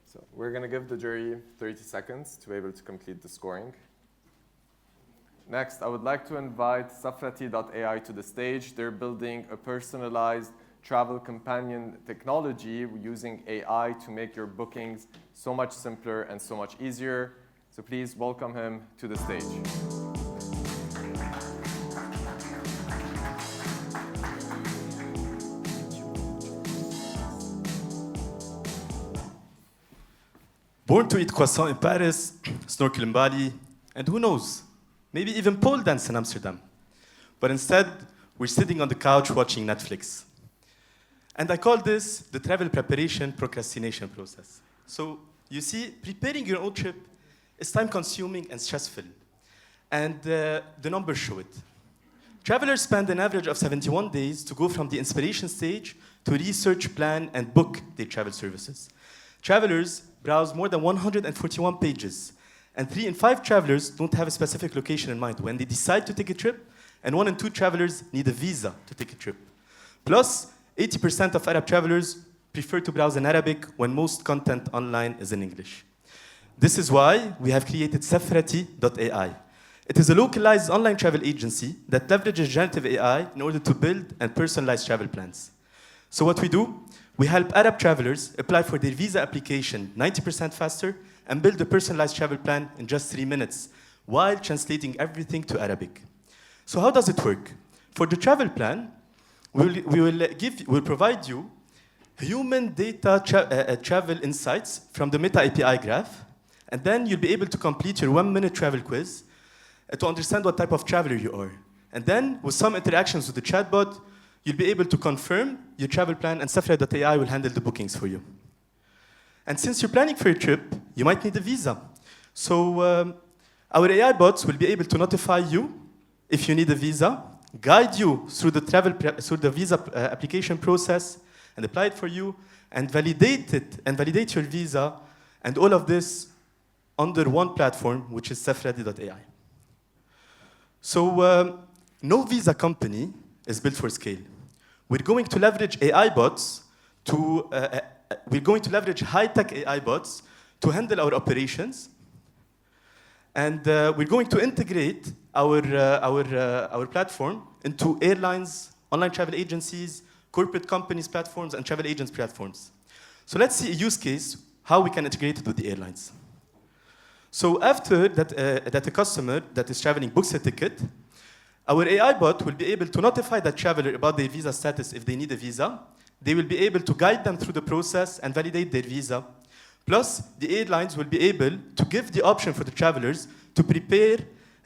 So we're going to give the jury 30 seconds to be able to complete the scoring. Next, I would like to invite Safrati.ai to the stage. They're building a personalized travel companion technology using AI to make your bookings so much simpler and so much easier. So please welcome him to the stage. Born to eat croissant in Paris, snorkel in Bali, and who knows, maybe even pole dance in Amsterdam. But instead, we're sitting on the couch watching Netflix. And I call this the travel preparation procrastination process. So you see, preparing your own trip is time-consuming and stressful. And the numbers show it. Travelers spend an average of 71 days to go from the inspiration stage to research, plan, and book their travel services. Travelers browse more than 141 pages, and 3 in 5 travelers don't have a specific location in mind when they decide to take a trip, and 1 in 2 travelers need a visa to take a trip. Plus, 80% of Arab travelers prefer to browse in Arabic when most content online is in English. This is why we have created Safrati.ai. It is a localized online travel agency that leverages generative AI in order to build and personalize travel plans. So what we do, we help Arab travelers apply for their visa application 90% faster and build a personalized travel plan in just 3 minutes while translating everything to Arabic. So how does it work? For the travel plan, we'll provide you human data travel insights from the Meta API graph, and then you'll be able to complete your 1-minute travel quiz to understand what type of traveler you are. And then, with some interactions with the chatbot, you'll be able to confirm your travel plan, and Safra.ai will handle the bookings for you. And since you're planning for a trip, you might need a visa. So our AI bots will be able to notify you if you need a visa, guide you through the visa application process, and apply it for you, and validate your visa, and all of this under one platform, which is Safrati.ai. So no visa company is built for scale. We're going to leverage AI bots to we're going to leverage high-tech AI bots to handle our operations, and we're going to integrate our platform into airlines online travel agencies, corporate companies platforms, and travel agents platforms. So let's see a use case, how we can integrate it with the airlines. So after that a customer that is traveling books a ticket, our AI bot will be able to notify that traveler about their visa status if they need a visa. They will be able to guide them through the process and validate their visa. Plus, the airlines will be able to give the option for the travelers to prepare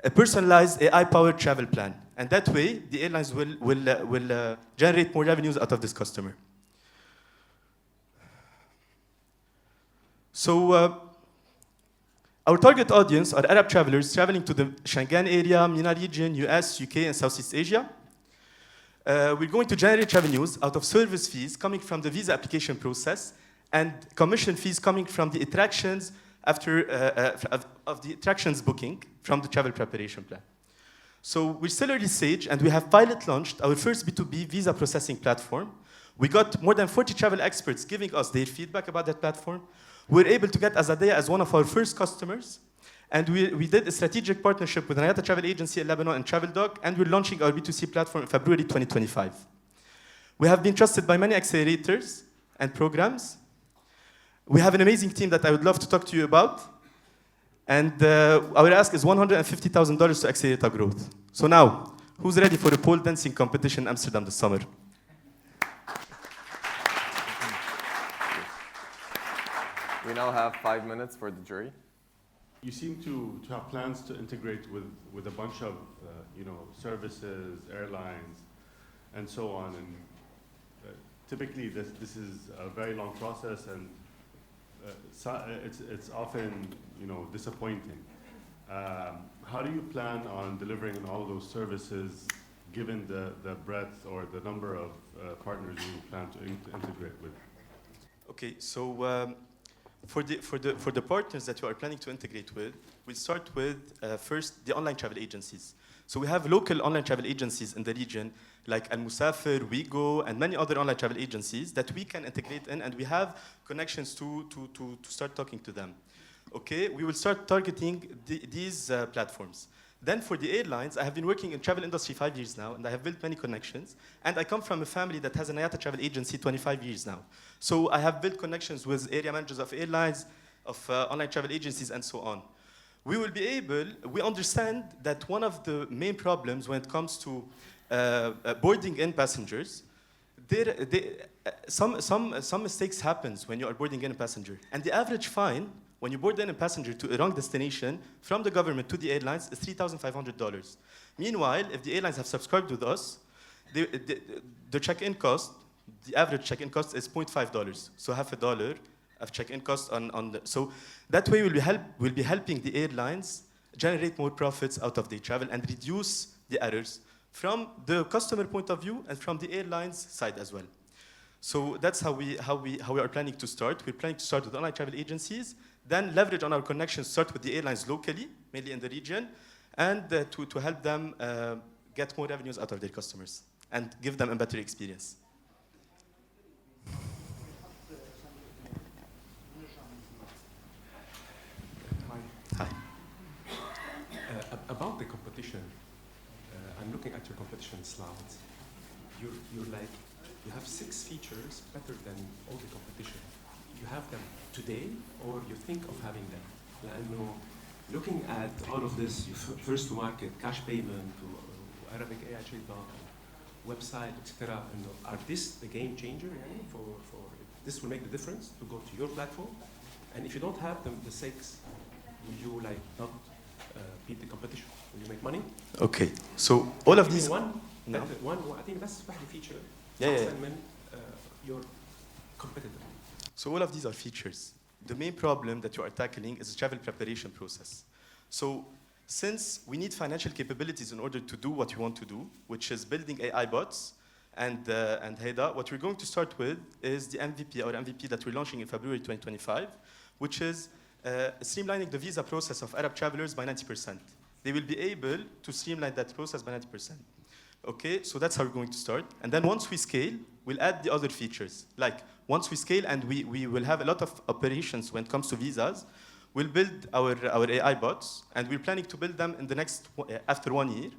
a personalized AI-powered travel plan. And that way, the airlines will generate more revenues out of this customer. So, our target audience are Arab travelers traveling to the Schengen area, MENA region, US, UK, and Southeast Asia. We're going to generate revenues out of service fees coming from the visa application process and commission fees coming from the attractions of the attractions booking from the travel preparation plan. So we're still early stage, and we have pilot launched our first B2B visa processing platform. We got more than 40 travel experts giving us their feedback about that platform. We're able to get Azadea as one of our first customers. And we did a strategic partnership with an IATA travel agency in Lebanon and TravelDoc, and we're launching our B2C platform in February 2025. We have been trusted by many accelerators and programs. We have an amazing team that I would love to talk to you about. And our ask is $150,000 to accelerate our growth. So now, who's ready for a pole dancing competition in Amsterdam this summer? We now have 5 minutes for the jury. You seem to have plans to integrate with a bunch of services, airlines, and so on. And typically, this is a very long process, and it's often disappointing. How do you plan on delivering on all of those services, given the breadth or the number of partners you plan to integrate with? Okay, so for the partners that you are planning to integrate with, we'll start with first the online travel agencies. So we have local online travel agencies in the region, like Al Musafir, Wigo, and many other online travel agencies that we can integrate in, and we have connections to start talking to them. Okay, we will start targeting these platforms. Then for the airlines, I have been working in travel industry 5 years now, and I have built many connections. And I come from a family that has an IATA travel agency 25 years now. So I have built connections with area managers of airlines, of online travel agencies, and so on. We understand that one of the main problems when it comes to boarding in passengers, some mistakes happens when you are boarding in a passenger. And the average fine when you board in a passenger to a wrong destination from the government to the airlines is $3,500. Meanwhile, if the airlines have subscribed with us, the check-in cost, the average check-in cost is $0.5. So $0.50 of check-in cost so that way we'll be helping the airlines generate more profits out of their travel and reduce the errors from the customer point of view and from the airlines side as well. So that's how we are planning to start. We're planning to start with online travel agencies, then leverage on our connections, start with the airlines locally, mainly in the region, and to help them get more revenues out of their customers and give them a better experience. Hi. About the competition, I'm looking at your competition slides. You have 6 features better than all the competition. You have them today, or you think of having them? لأنه looking at all of this, first to market, cash payment, Arabic AI trade-off, website, etc. Are this the game changer? For this will make the difference to go to your platform. And if you don't have them, the 6, will you not beat the competition? Will you make money? Okay, so all of these. One, no. I think that's the feature. Yeah. Your competitor. So all of these are features. The main problem that you are tackling is the travel preparation process. So since we need financial capabilities in order to do what you want to do, which is building AI bots and HEDA, what we're going to start with is the MVP that we're launching in February 2025, which is streamlining the visa process of Arab travelers by 90%. They will be able to streamline that process by 90%. Okay, so that's how we're going to start. And then once we scale, we'll add the other features. Like once we scale and we will have a lot of operations when it comes to visas, we'll build our AI bots, and we're planning to build them in the next after 1 year.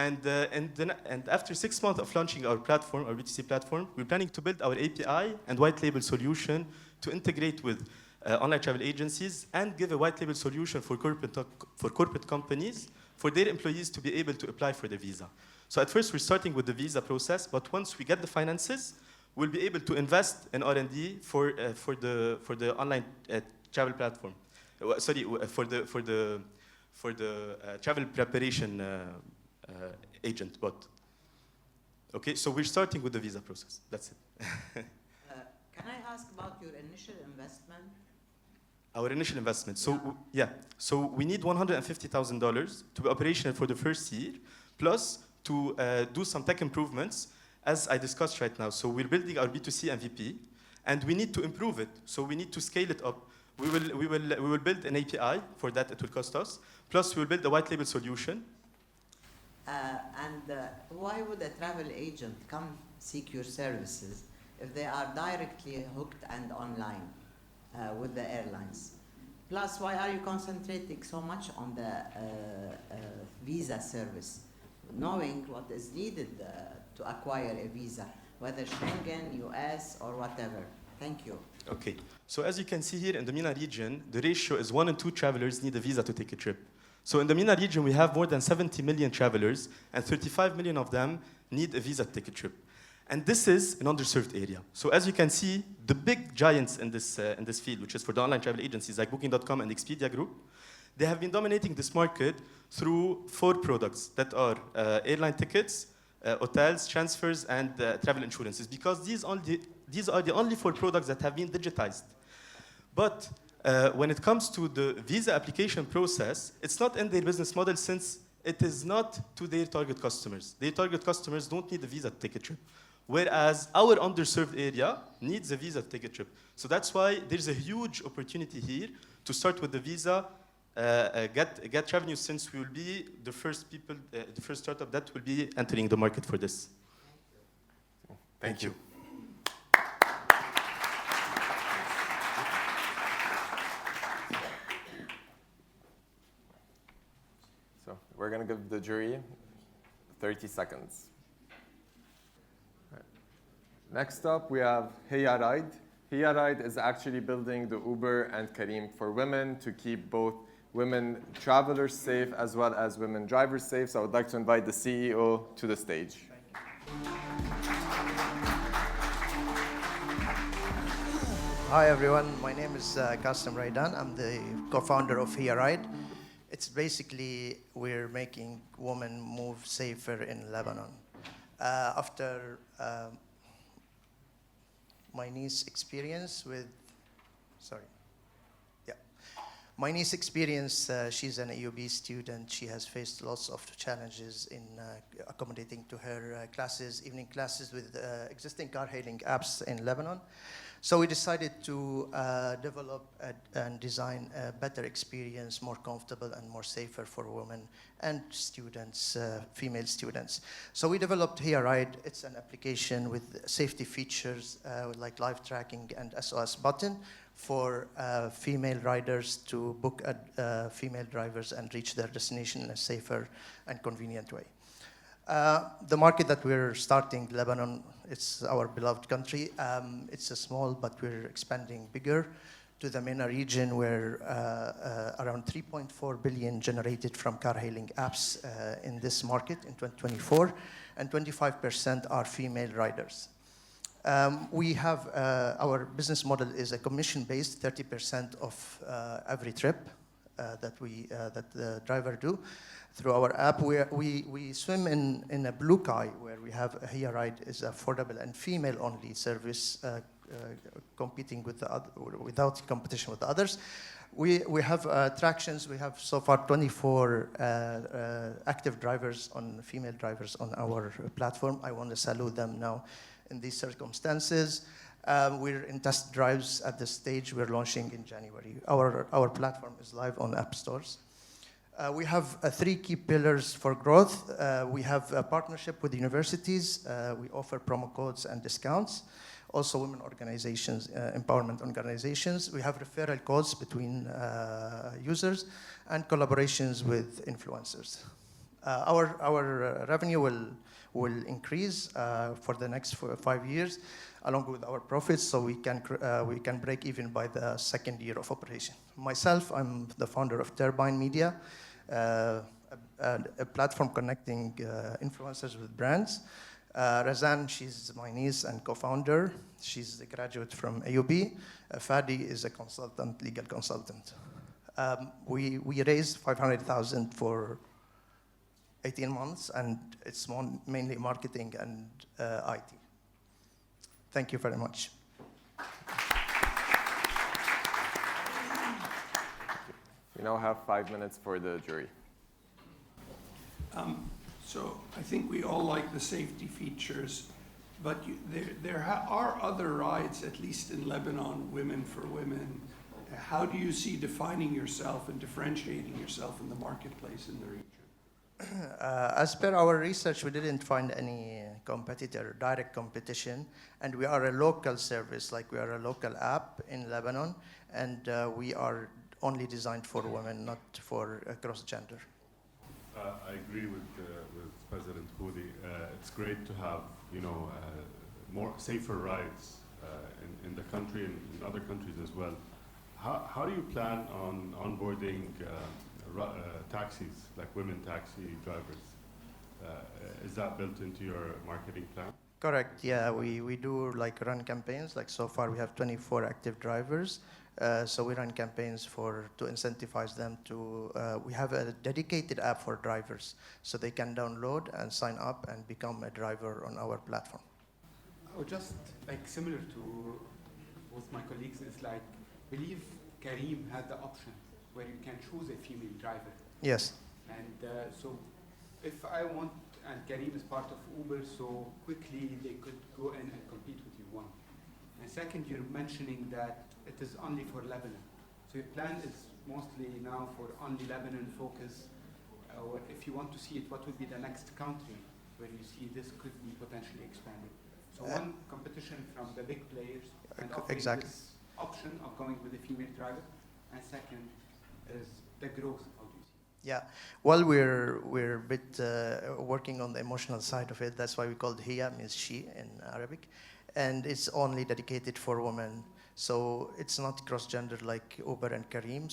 And after 6 months of launching our platform, our B2C platform, we're planning to build our API and white label solution to integrate with online travel agencies and give a white label solution for corporate companies for their employees to be able to apply for the visa. So at first, we're starting with the visa process, but once we get the finances, we'll be able to invest in R&D for the online travel platform. For the travel preparation agent bot. Okay, so we're starting with the visa process. That's it. Can I ask about your initial investment? Our initial investment. So we need $150,000 to be operational for the first year, plus to do some tech improvements, as I discussed right now. So we're building our B2C MVP, and we need to improve it. So we need to scale it up. We will build an API. For that, it will cost us. Plus, we will build a white label solution. Why would a travel agent come seek your services if they are directly hooked and online with the airlines? Plus, why are you concentrating so much on the visa service, knowing what is needed to acquire a visa, whether Schengen, US, or whatever? Thank you. Okay, so as you can see here in the MENA region, the ratio is 1 in 2 travelers need a visa to take a trip. So in the MENA region, we have more than 70 million travelers, and 35 million of them need a visa to take a trip. And this is an underserved area. So as you can see, the big giants in this field, which is for the online travel agencies like Booking.com and Expedia Group, they have been dominating this market through 4 products that are airline tickets, hotels, transfers, and travel insurances, because these are the only 4 products that have been digitized. But when it comes to the visa application process, it's not in their business model, since it is not to their target customers. Their target customers don't need a visa to take a trip, whereas our underserved area needs a visa to take a trip. So that's why there's a huge opportunity here to start with the visa, get revenue, since we will be the first startup that will be entering the market for this. Thank you. So we're going to give the jury 30 seconds. Right. Next up, we have Hiya Ride. Hiya Ride is actually building the Uber and Careem for women to keep both women travelers safe as well as women drivers safe. So I would like to invite the CEO to the stage. Hi everyone, my name is Qasim Raidan. I'm the co-founder of Hiya Ride. It's basically we're making women move safer in Lebanon. After my niece's experience with, my niece's experience, she's an AUB student. She has faced lots of challenges in accommodating to her classes, evening classes with existing car-hailing apps in Lebanon. So we decided to develop and design a better experience, more comfortable and more safer for women and students, female students. So we developed Hiya Ride. It's an application with safety features like live tracking and SOS button for female riders to book female drivers and reach their destination in a safer and convenient way. The market that we're starting, Lebanon, it's our beloved country. It's a small, but we're expanding bigger to the MENA region, where around 3.4 billion generated from car-hailing apps in this market in 2024, and 25% are female riders. We have our business model is a commission-based, 30% of every trip that the driver do. Through our app, we swim in a blue sky, where we have Hiya Ride is affordable and female-only service, competing with without competition with others. We have attractions. We have so far 24 active drivers, female drivers on our platform. I want to salute them now in these circumstances. We're in test drives at this stage. We're launching in January. Our platform is live on app stores. We have 3 key pillars for growth. We have a partnership with universities. We offer promo codes and discounts. Also women organizations, empowerment organizations. We have referral codes between users and collaborations with influencers. Our revenue will increase for the next 5 years, along with our profits, so we can break even by the second year of operation. Myself, I'm the founder of Turbine Media, a platform connecting influencers with brands. Razan, she's my niece and co-founder. She's a graduate from AUB. Fadi is a consultant, legal consultant. We raised 500,000 for 18 months, and it's mainly marketing and IT. Thank you very much. We now have 5 minutes for the jury. So I think we all like the safety features, but there are other rides, at least in Lebanon, women for women. How do you see defining yourself and differentiating yourself in the marketplace in the region? As per our research, we didn't find any direct competition, and we are a local service, like we are a local app in Lebanon, and we are only designed for women, not for cross-gender. I agree with President Khoury. It's great to have, more safer rides in the country and in other countries as well. How do you plan on onboarding taxis, like women taxi drivers? Is that built into your marketing plan? Correct. Yeah, we do run campaigns. Like so far, we have 24 active drivers. So we run campaigns to incentivize them to. We have a dedicated app for drivers, so they can download and sign up and become a driver on our platform. Or just similar to what my colleagues is believe Kareem had the option where you can choose a female driver. Yes. And so if I want, and Kareem is part of Uber, so quickly they could go in and compete with you, one. And second, you're mentioning that it is only for Lebanon. So your plan is mostly now for only Lebanon focus, or if you want to see it, what would be the next country where you see this could be potentially expanded? So one, competition from the big players and offering this option of going with a female driver, and second is the growth. How do you see? Yeah, well, we're a bit working on the emotional side of it. That's why we called Hiya, means she in Arabic, and it's only dedicated for women. So it's not cross-gender like Uber and Kareem,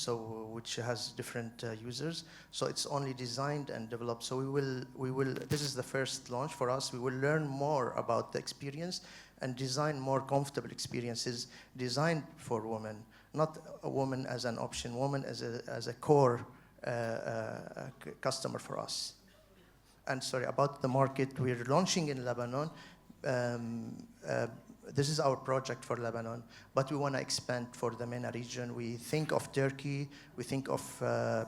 which has different users. So it's only designed and developed. So we will. This is the first launch for us. We will learn more about the experience and design more comfortable experiences designed for women, not a woman as an option, woman as a core customer for us. And sorry, about the market, we're launching in Lebanon. This is our project for Lebanon, but we want to expand for the MENA region. We think of Turkey, we think of,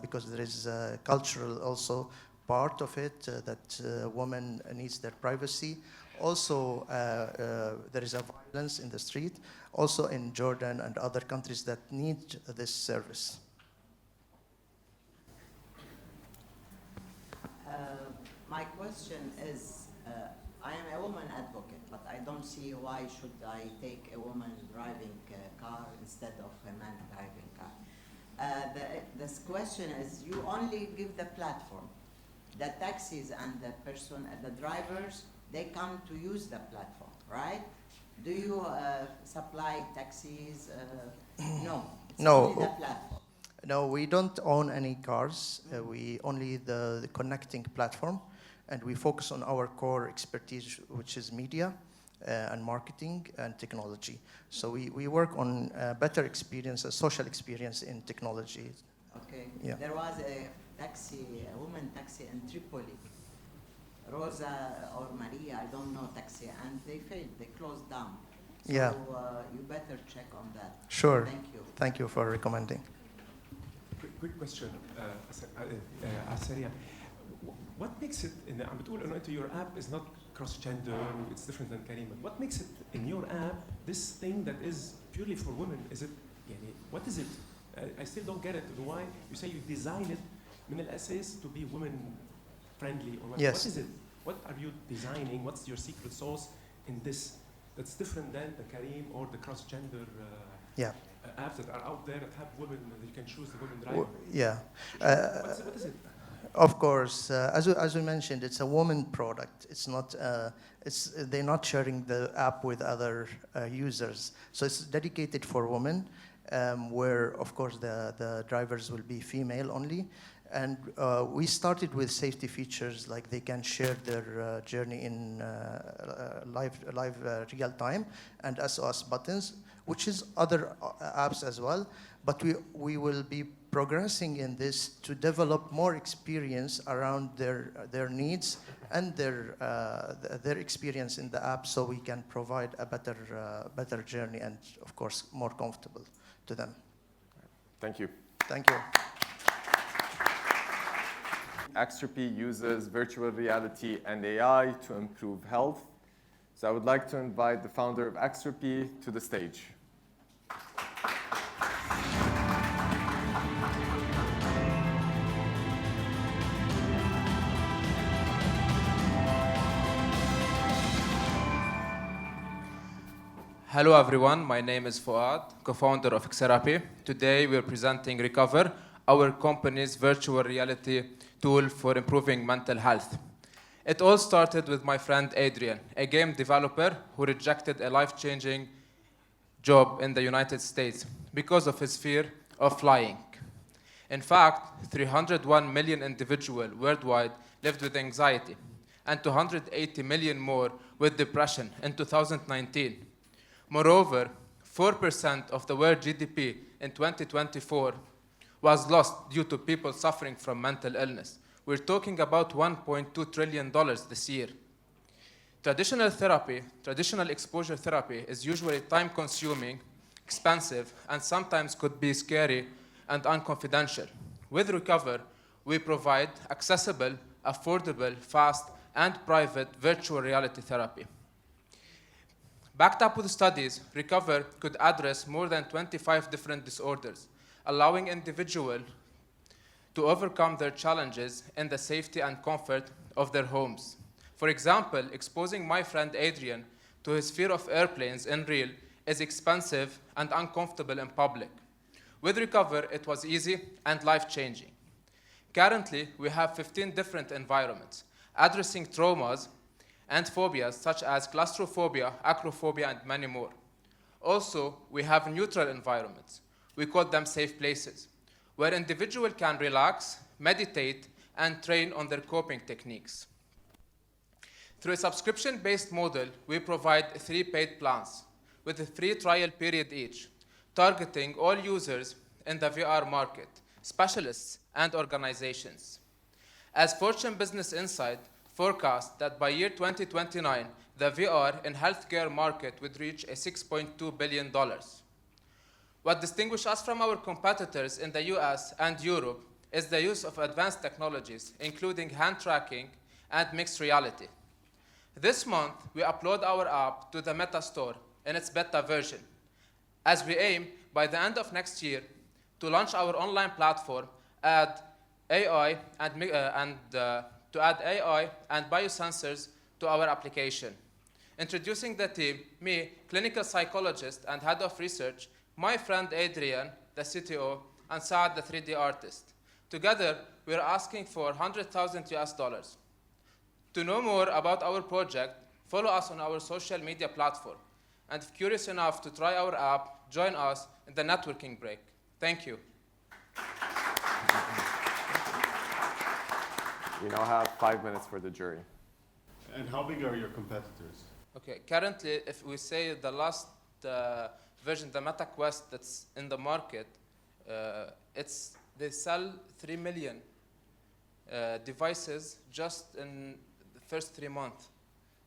because there is a cultural also part of it, that women needs their privacy. Also, there is a violence in the street, also in Jordan and other countries that need this service. My question is, I am a woman advocate, but I don't see why should I take a woman driving a car instead of a man driving a car. This question is, you only give the platform. The taxis and the drivers, they come to use the platform, right? Do you supply taxis? No. It's only the platform. No, we don't own any cars. We only the connecting platform, and we focus on our core expertise, which is media and marketing and technology. So we work on better experience, a social experience in technology. Okay. Yeah. There was a woman taxi in Tripoli, Rosa or Maria, I don't know, taxi, and they failed. They closed down. So Yeah. You better check on that. Sure. Thank you. Thank you for recommending. Quick question, Asaria. What makes it, عم بتقول إنه أنت your app is not cross-gender, it's different than Kareem. What makes it in your app this thing that is purely for women? Is it, what is it? I still don't get it. Why you say you design it من الأساس to be women friendly or what? Yes. What is it? What are you designing? What's your secret sauce in this that's different than the Kareem or the cross-gender apps that are out there that have women, that you can choose the women driver? Yeah. What is it? Of course, as we mentioned, it's a woman product. It's not. They're not sharing the app with other users. So it's dedicated for women, where of course the drivers will be female only. And we started with safety features like they can share their journey in live real time, and SOS buttons, which is other apps as well. But we will be progressing in this to develop more experience around their needs and their experience in the app, so we can provide a better journey and of course more comfortable to them. Thank you. Thank you. Xtropy uses virtual reality and AI to improve health. So I would like to invite the founder of Xtropy to the stage. Hello everyone, my name is Fuad, co-founder of Xtropy. Today we are presenting Recover, our company's virtual reality tool for improving mental health. It all started with my friend Adrian, a game developer who rejected a life-changing job in the United States because of his fear of flying. In fact, 301 million individuals worldwide lived with anxiety, and 280 million more with depression in 2019. Moreover, 4% of the world GDP in 2024 was lost due to people suffering from mental illness. We're talking about $1.2 trillion this year. Traditional exposure therapy is usually time-consuming, expensive, and sometimes could be scary and unconfidential. With Recover, we provide accessible, affordable, fast, and private virtual reality therapy. Backed up with studies, Recover could address more than 25 different disorders, allowing individuals to overcome their challenges in the safety and comfort of their homes. For example, exposing my friend Adrian to his fear of airplanes in real is expensive and uncomfortable in public. With Recover, it was easy and life-changing. Currently, we have 15 different environments, addressing traumas and phobias such as claustrophobia, acrophobia, and many more. Also, we have neutral environments. We call them safe places, where individuals can relax, meditate, and train on their coping techniques. Through a subscription-based model, we provide 3 paid plans with a free trial period each, targeting all users in the VR market, specialists, and organizations. As Fortune Business Insight forecast that by year 2029, the VR in healthcare market would reach a $6.2 billion. What distinguishes us from our competitors in the US and Europe is the use of advanced technologies, including hand tracking and mixed reality. This month, we upload our app to the Meta Store in its beta version, as we aim by the end of next year to launch our online platform, add AI and biosensors to our application. Introducing the team, me, clinical psychologist and head of research, my friend Adrian, the CTO, and Saad, the 3D artist. Together, we are asking for $100,000 US. To know more about our project, follow us on our social media platform. And if curious enough to try our app, join us in the networking break. Thank you. We now have 5 minutes for the jury. And how big are your competitors? Okay, currently, if we say the last version, the Meta Quest that's in the market, they sell 3 million devices just in the first 3 months.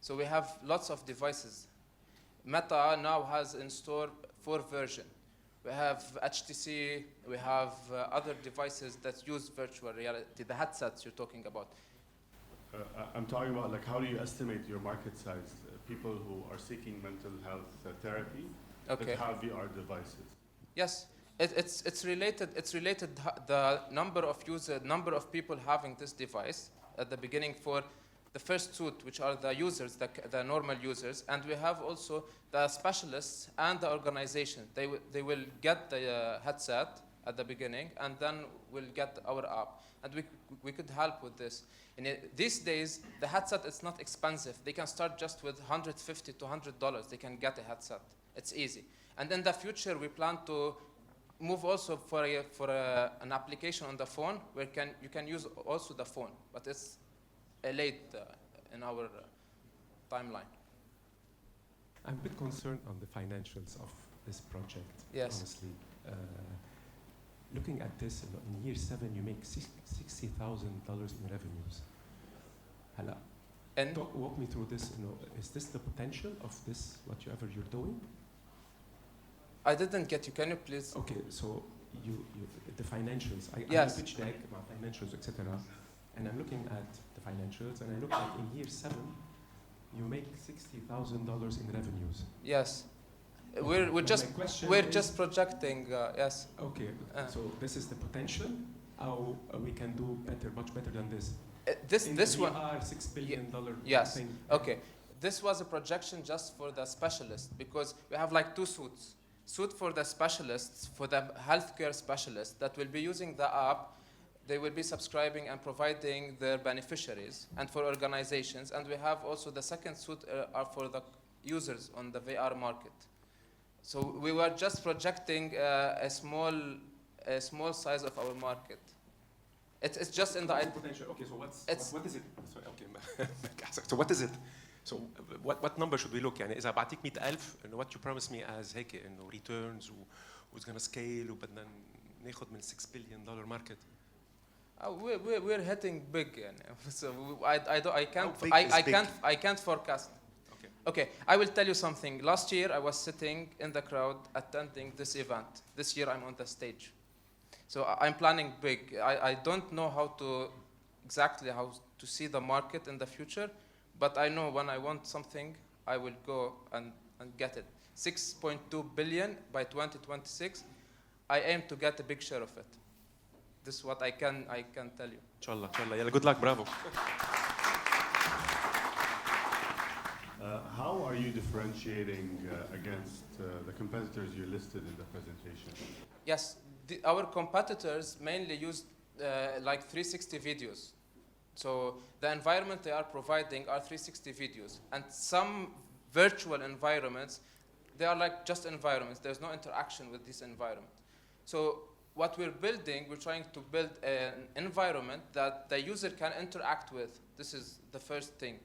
So we have lots of devices. Meta now has in store 4 versions. We have HTC, we have other devices that use virtual reality, the headsets you're talking about. I'm talking about like how do you estimate your market size? People who are seeking mental health therapy that have VR devices. Yes, it's related. It's related the number of users, number of people having this device at the beginning for the first suit, which are the users, the normal users, and we have also the specialists and the organization. They will get the headset at the beginning, and then we'll get our app. And we could help with this. These days, the headset is not expensive. They can start just with $150 to $100. They can get a headset. It's easy. And in the future, we plan to move also for an application on the phone where you can use also the phone, but it's late in our timeline. I'm a bit concerned on the financials of this project. Yes. Honestly, looking at this in year 7, you make $60,000 in revenues. And walk me through this. Is this the potential of this? Whatever you're doing? I didn't get you. Can you please? Okay, so you the financials. I Yes. have a pitch deck about financials, etc. And I'm looking at the financials, and I look at in year 7, you make $60,000 in revenues. Yes. Okay. We're is just projecting. Yes. Okay. So this is the potential. How we can do better, much better than this. This one. $6 billion. Yes. Thing. Okay. This was a projection just for the specialists because we have like 2 suits. Suit for the specialists, for the healthcare specialists that will be using the app. They will be subscribing and providing their beneficiaries, and for organizations. And we have also the second suit are for the users on the VR market. So we were just projecting a small size of our market. It's just in the potential. Okay, so what is it? Sorry, okay. So what is it? So what number should we look? يعني إذا بعطيك 100,000 إنه what you promise me as هيك إنه returns who's gonna scale وبدنا ناخد من $6 billion market. We're hitting big, so I can't forecast. Okay, I will tell you something. Last year I was sitting in the crowd attending this event. This year I'm on the stage. So I'm planning big. I don't know exactly how to see the market in the future, but I know when I want something, I will go and get it. 6.2 billion by 2026. I aim to get a big share of it. This is what I can tell you. Inshallah, inshallah. Good luck, bravo. How are you differentiating against the competitors you listed in the presentation? Yes, our competitors mainly use like 360 videos. So the environment they are providing are 360 videos. And some virtual environments, they are like just environments. There's no interaction with this environment. So what we're building, we're trying to build an environment that the user can interact with. This is the first thing.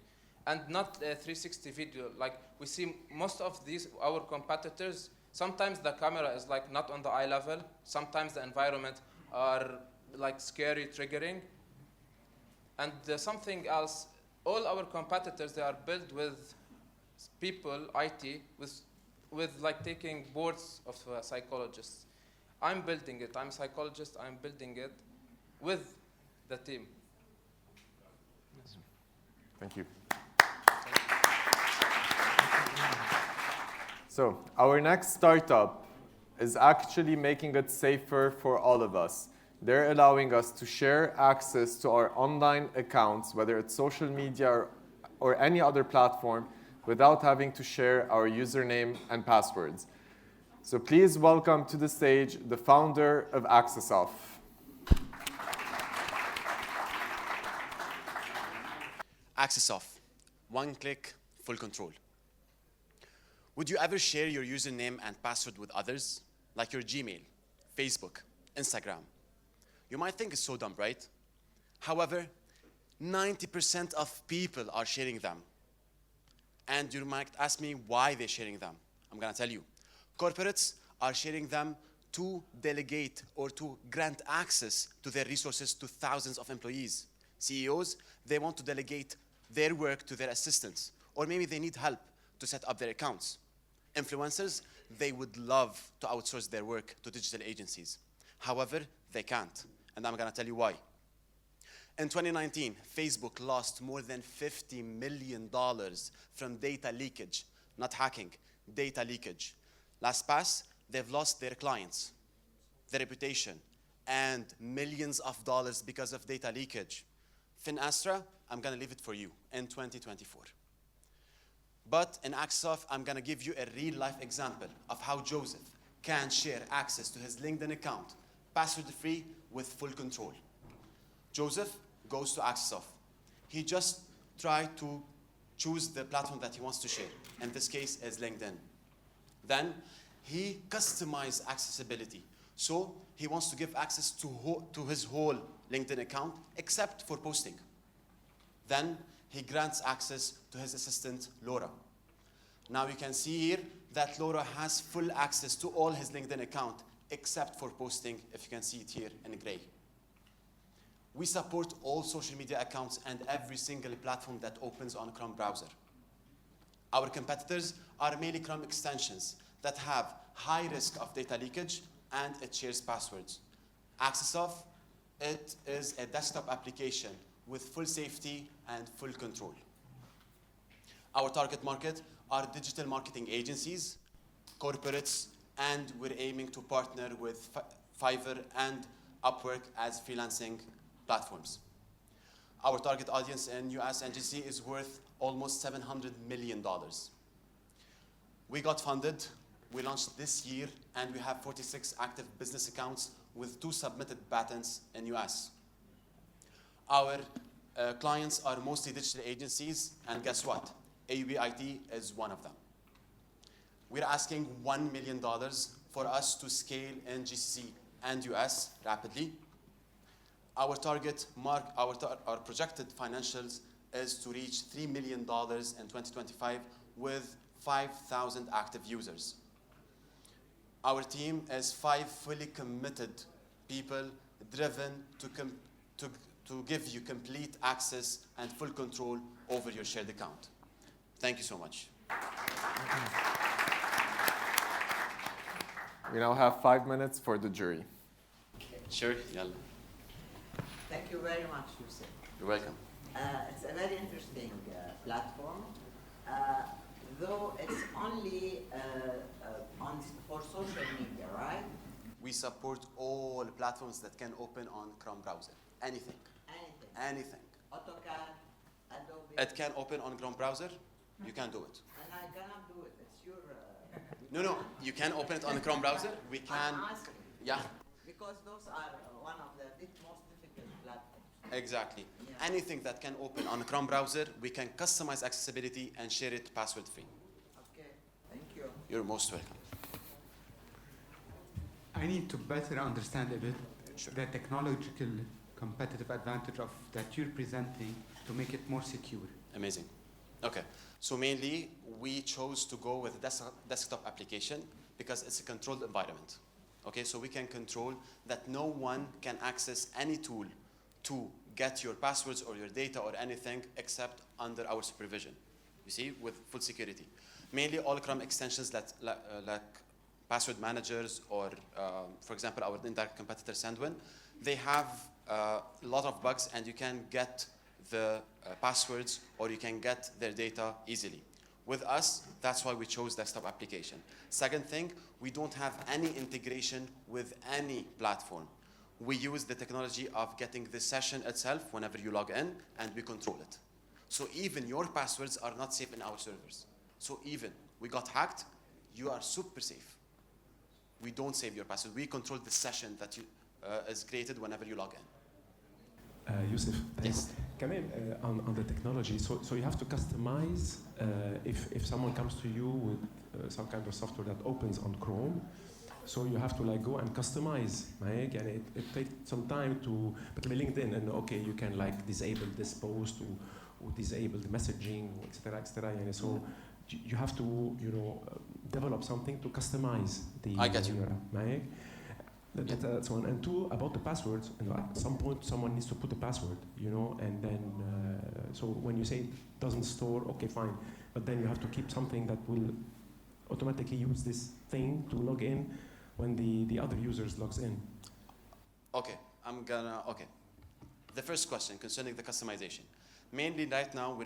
And not a 360 video. Like we see most of these, our competitors, sometimes the camera is like not on the eye level. Sometimes the environment are like scary, triggering. And something else, all our competitors, they are built with people, IT, with like taking boards of psychologists. I'm building it. I'm a psychologist. I'm building it with the team. Yes. Thank you. So our next startup is actually making it safer for all of us. They're allowing us to share access to our online accounts, whether it's social media or any other platform, without having to share our username and passwords. So please welcome to the stage the founder of AccessOff. AccessOff. One click, full control. Would you ever share your username and password with others, like your Gmail, Facebook, Instagram? You might think it's so dumb, right? However, 90% of people are sharing them. And you might ask me why they're sharing them. I'm gonna tell you. Corporates are sharing them to delegate or to grant access to their resources to thousands of employees. CEOs, they want to delegate their work to their assistants, or maybe they need help to set up their accounts. Influencers, they would love to outsource their work to digital agencies. However, they can't, and I'm gonna tell you why. In 2019, Facebook lost more than $50 million from data leakage, not hacking, data leakage. LastPass, they've lost their clients, their reputation, and millions of dollars because of data leakage. Finastra, I'm gonna leave it for you in 2024. But in AccessOff, I'm gonna give you a real life example of how Joseph can share access to his LinkedIn account, password-free with full control. Joseph goes to AccessOff. He just tried to choose the platform that he wants to share. In this case, is LinkedIn. Then he customized accessibility. So he wants to give access to his whole LinkedIn account, except for posting. Then he grants access to his assistant, Laura. Now you can see here that Laura has full access to all his LinkedIn account, except for posting, if you can see it here in gray. We support all social media accounts and every single platform that opens on Chrome browser. Our competitors are mainly Chrome extensions that have high risk of data leakage and it shares passwords. AccessOff, it is a desktop application with full safety and full control. Our target market are digital marketing agencies, corporates, and we're aiming to partner with Fiverr and Upwork as freelancing platforms. Our target audience in US and GCC is worth almost $700 million. We got funded, we launched this year, and we have 46 active business accounts with 2 submitted patents in US. Our clients are mostly digital agencies, and guess what? AUB IT is one of them. We're asking $1 million for us to scale in GCC and US rapidly. Our projected financials is to reach $3 million in 2025 with 5,000 active users. Our team is 5 fully committed people driven to give you complete access and full control over your shared account. Thank you so much. We now have 5 minutes for the jury. Sure, yalla. Thank you very much, Yusuf. You're welcome. It's a very interesting platform, though it's only for social media, right? We support all platforms that can open on Chrome browser. Anything. Anything. AutoCAD, Adobe. It can open on Chrome browser. You can do it. And I cannot do it. It's your... No. You can open it on the Chrome browser. We can... I'm asking. Yeah. Because those are one of the most difficult platforms. Exactly. Yeah. Anything that can open on a Chrome browser, we can customize accessibility and share it password-free. Okay, thank you. You're most welcome. I need to better understand a bit the technological competitive advantage of that you're presenting to make it more secure. Amazing. Okay. So mainly, we chose to go with a desktop application because it's a controlled environment. Okay, so we can control that no one can access any tool to get your passwords or your data or anything except under our supervision. You see, with full security. Mainly all Chrome extensions like password managers or, for example, our indirect competitor Sandwin, they have a lot of bugs and you can get the passwords or you can get their data easily. With us, that's why we chose desktop application. Second thing, we don't have any integration with any platform. We use the technology of getting the session itself whenever you log in, and we control it. So even your passwords are not safe in our servers. So even we got hacked, you are super safe. We don't save your password. We control the session that is created whenever you log in. Yusuf, yes. Kamel, on the technology, so you have to customize if someone comes to you with some kind of software that opens on Chrome, so you have to like go and customize, right? And it takes some time to, but LinkedIn, and okay, you can like disable this post or disable the messaging, etc. And so you have to, develop something to customize the. I get you. Right? That's one. And two, about the passwords, at some point someone needs to put a password, and then, so when you say it doesn't store, okay, fine, but then you have to keep something that will automatically use this thing to log in when the other users logs in. Okay, okay. The first question concerning the customization. Mainly right now,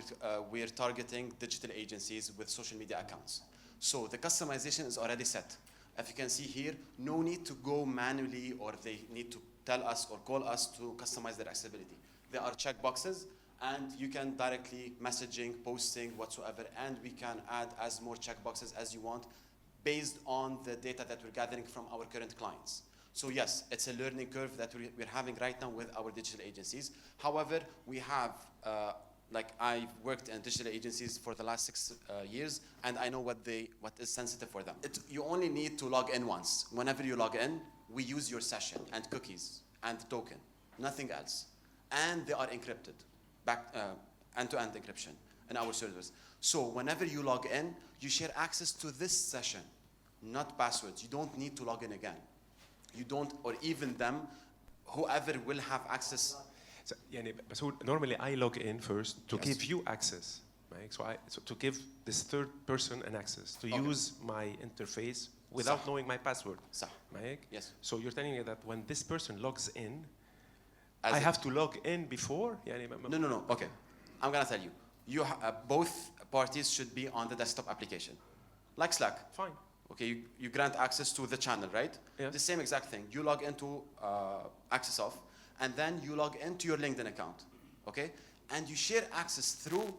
we're targeting digital agencies with social media accounts. So the customization is already set. If you can see here, no need to go manually or they need to tell us or call us to customize their accessibility. There are checkboxes and you can directly messaging, posting, whatsoever, and we can add as more checkboxes as you want based on the data that we're gathering from our current clients. So yes, it's a learning curve that we're having right now with our digital agencies. However, we have, like I've worked in digital agencies for the last 6 years, and I know what is sensitive for them. You only need to log in once. Whenever you log in, we use your session and cookies and token, nothing else. And they are encrypted, end-to-end encryption in our servers. So whenever you log in, you share access to this session, not passwords. You don't need to log in again. You don't, or even them, whoever will have access. So, يعني بس هو normally I log in first to give you access, right? So to give this third person an access to use my interface without knowing my password. Right? Yes. So you're telling me that when this person logs in, I have to log in before? No. Okay, I'm gonna tell you. Both parties should be on the desktop application, like Slack. Fine. Okay, you grant access to the channel, right? Yeah. The same exact thing. You log into Access Off, and then you log into your LinkedIn account, okay? And you share access through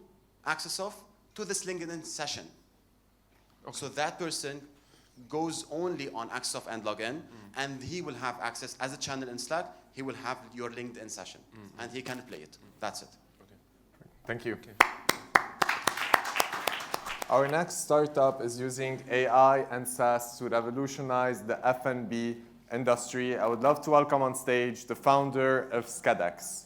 Access Off to this LinkedIn session. Okay. So that person goes only on Access Off and log in, and he will have access as a channel in Slack. He will have your LinkedIn session, and he can play it. That's it. Okay. Thank you. Okay. Our next startup is using AI and SaaS to revolutionize the F&B industry. I would love to welcome on stage the founder of Skedex.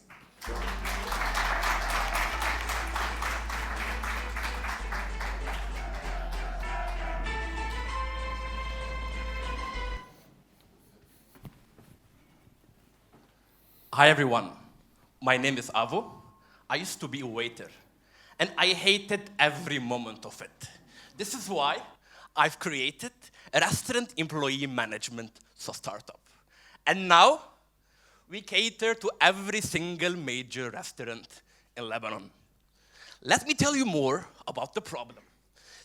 Hi everyone, my name is Avo. I used to be a waiter, and I hated every moment of it. This is why I've created a restaurant employee management startup. And now, we cater to every single major restaurant in Lebanon. Let me tell you more about the problem.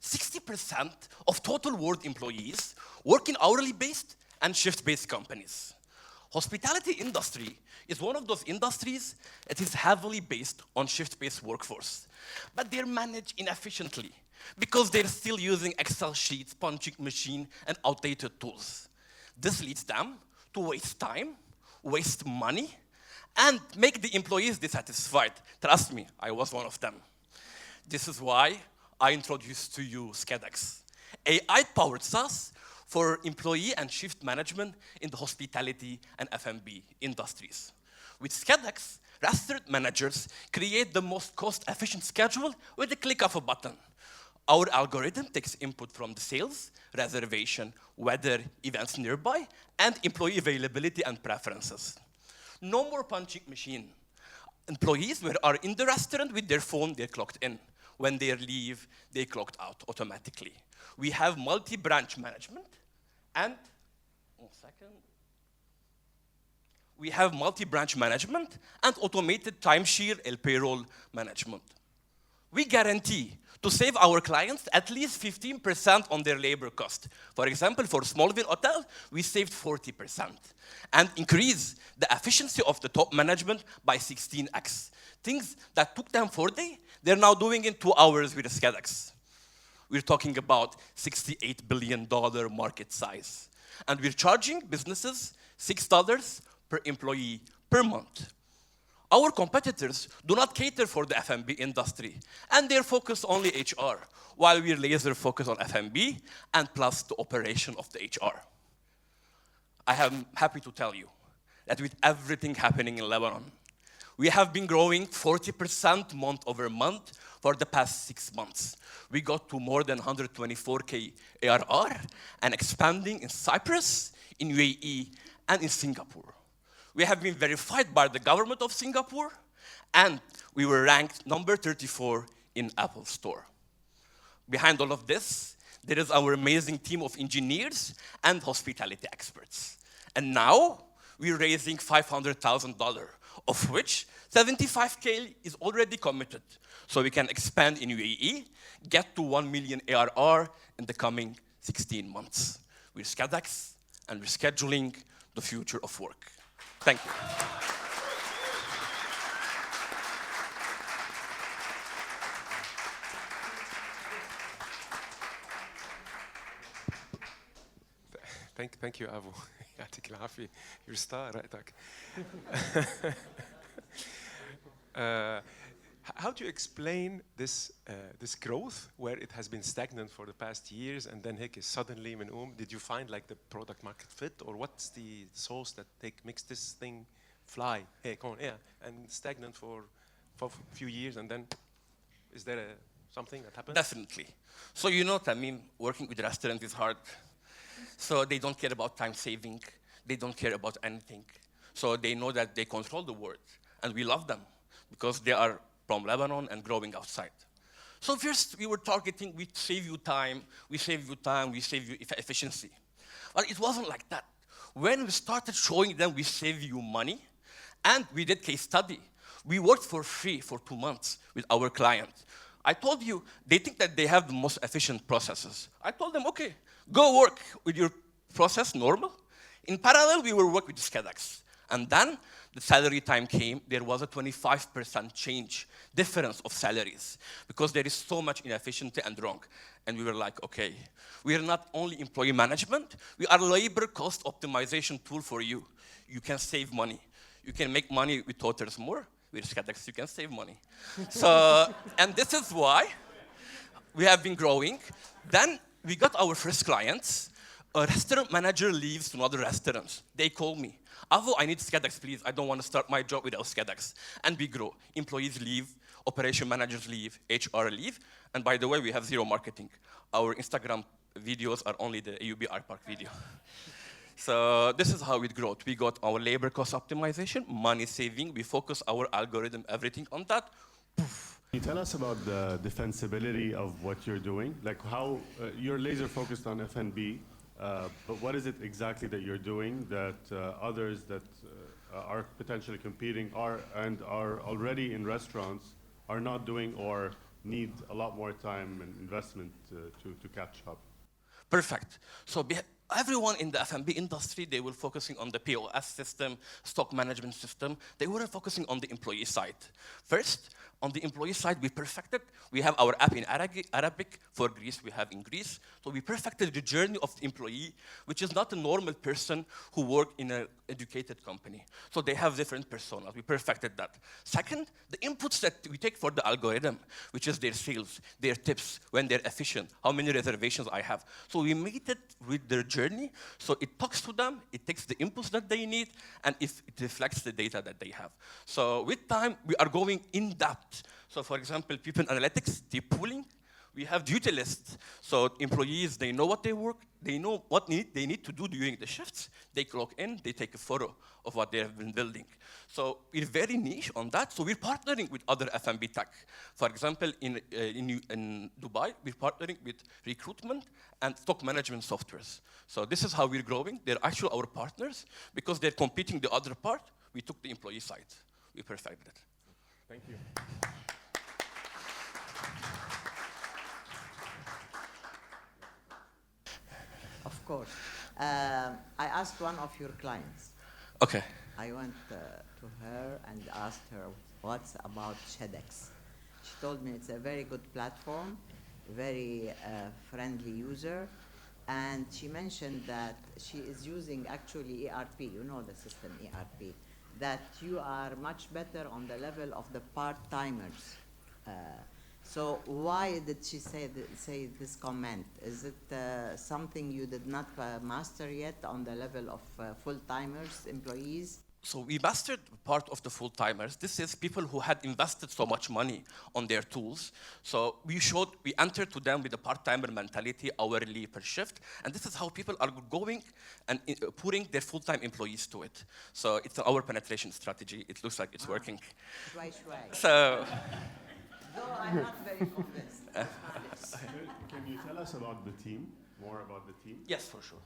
60% of total world employees work in hourly-based and shift-based companies. Hospitality industry is one of those industries that is heavily based on shift-based workforce. But they're managed inefficiently because they're still using Excel sheets, punching machine, and outdated tools. This leads them to waste time, waste money, and make the employees dissatisfied. Trust me, I was one of them. This is why I introduced to you Skedex, AI-powered SaaS for employee and shift management in the hospitality and F&B industries. With Skedex, restaurant managers create the most cost-efficient schedule with a click of a button. Our algorithm takes input from the sales, reservation, weather, events nearby, and employee availability and preferences. No more punching machine. Employees are in the restaurant with their phone, they're clocked in. When they leave, they clocked out automatically. We have multi-branch management, and we have multi-branch management and automated timeshare and payroll management. We guarantee to save our clients at least 15% on their labor cost. For example, for Smallville Hotel, we saved 40% and increase the efficiency of the top management by 16x. Things that took them 4 days, they're now doing in 2 hours with Skedex. We're talking about $68 billion market size. And we're charging businesses $6 per employee per month. Our competitors do not cater for the F&B industry, and they're focused only HR, while we're laser focused on F&B and plus the operation of the HR. I am happy to tell you that with everything happening in Lebanon, we have been growing 40% month over month for the past 6 months. We got to more than 124K ARR and expanding in Cyprus, in UAE, and in Singapore. We have been verified by the government of Singapore, and we were ranked number 34 in Apple Store. Behind all of this, there is our amazing team of engineers and hospitality experts. And now, we're raising $500,000, of which 75K is already committed. So we can expand in UAE, get to 1 million ARR in the coming 16 months. We're Skedex, and we're scheduling the future of work. Thank you. Thank you, Avo. يعطيك العافية. You're a star, رأيتك. How do you explain this growth where it has been stagnant for the past years and then هيك suddenly من did you find like the product market fit, or what's the sauce that makes this thing fly هيك on and stagnant for a few years, and then is there something that happened? Definitely. So you know, Tamim, working with restaurants is hard. So they don't care about time saving. They don't care about anything. So they know that they control the world. And we love them because they are from Lebanon and growing outside. So first we were targeting, we save you time, we save you time, we save you efficiency. But it wasn't like that. When we started showing them we save you money, and we did case study, we worked for free for 2 months with our client. I told you, they think that they have the most efficient processes. I told them, okay, go work with your process normal. In parallel, we will work with SCADAX. And then the salary time came, there was a 25% change, difference of salaries, because there is so much inefficiency and wrong. And we were like, okay, we are not only employee management, we are labor cost optimization tool for you. You can save money. You can make money with Toters more. With SCADAX, you can save money. So, and this is why we have been growing. Then we got our first clients. A restaurant manager leaves to another restaurant. They call me. Avo, I need SCADAX, please. I don't want to start my job without SCADAX. And we grow. Employees leave, operation managers leave, HR leave. And by the way, we have zero marketing. Our Instagram videos are only the AUB iPark video. So this is how it grew. We got our labor cost optimization, money saving. We focus our algorithm, everything on that. Poof. Can you tell us about the defensibility of what you're doing? Like how you're laser focused on F&B, but what is it exactly that you're doing that others that are potentially competing and are already in restaurants are not doing or need a lot more time and investment to catch up? Perfect. So everyone in the F&B industry, they were focusing on the POS system, stock management system. They weren't focusing on the employee side. First, on the employee side, we perfected. We have our app in Arabic. For Greece, we have in Greece. So we perfected the journey of the employee, which is not a normal person who works in an educated company. So they have different personas. We perfected that. Second, the inputs that we take for the algorithm, which is their sales, their tips, when they're efficient, how many reservations I have. So we made it with their journey. So it talks to them, it takes the inputs that they need, and it reflects the data that they have. So with time, we are going in depth. So for example, people analytics, deep pooling, we have duty lists. So employees, they know what they work, they know what they need to do during the shifts. They clock in, they take a photo of what they have been building. So we're very niche on that. So we're partnering with other F&B tech. For example, in Dubai, we're partnering with recruitment and stock management softwares. So this is how we're growing. They're actually our partners. Because they're competing the other part, we took the employee side. We perfected it. Thank you. Of course. I asked one of your clients. Okay. I went to her and asked her what's about SCADAX. She told me it's a very good platform, very friendly user, and she mentioned that she is using actually ERP, you know the system ERP, that you are much better on the level of the part-timers. So why did she say this comment? Is it something you did not master yet on the level of full-timers, employees? So we mastered part of the full-timers. This is people who had invested so much money on their tools. So we entered to them with a part-timer mentality, hourly per shift. And this is how people are going and putting their full-time employees to it. So it's our penetration strategy. It looks like it's working. So. Though I'm not very convinced. Can you tell us about the team, more about the team? Yes, for sure.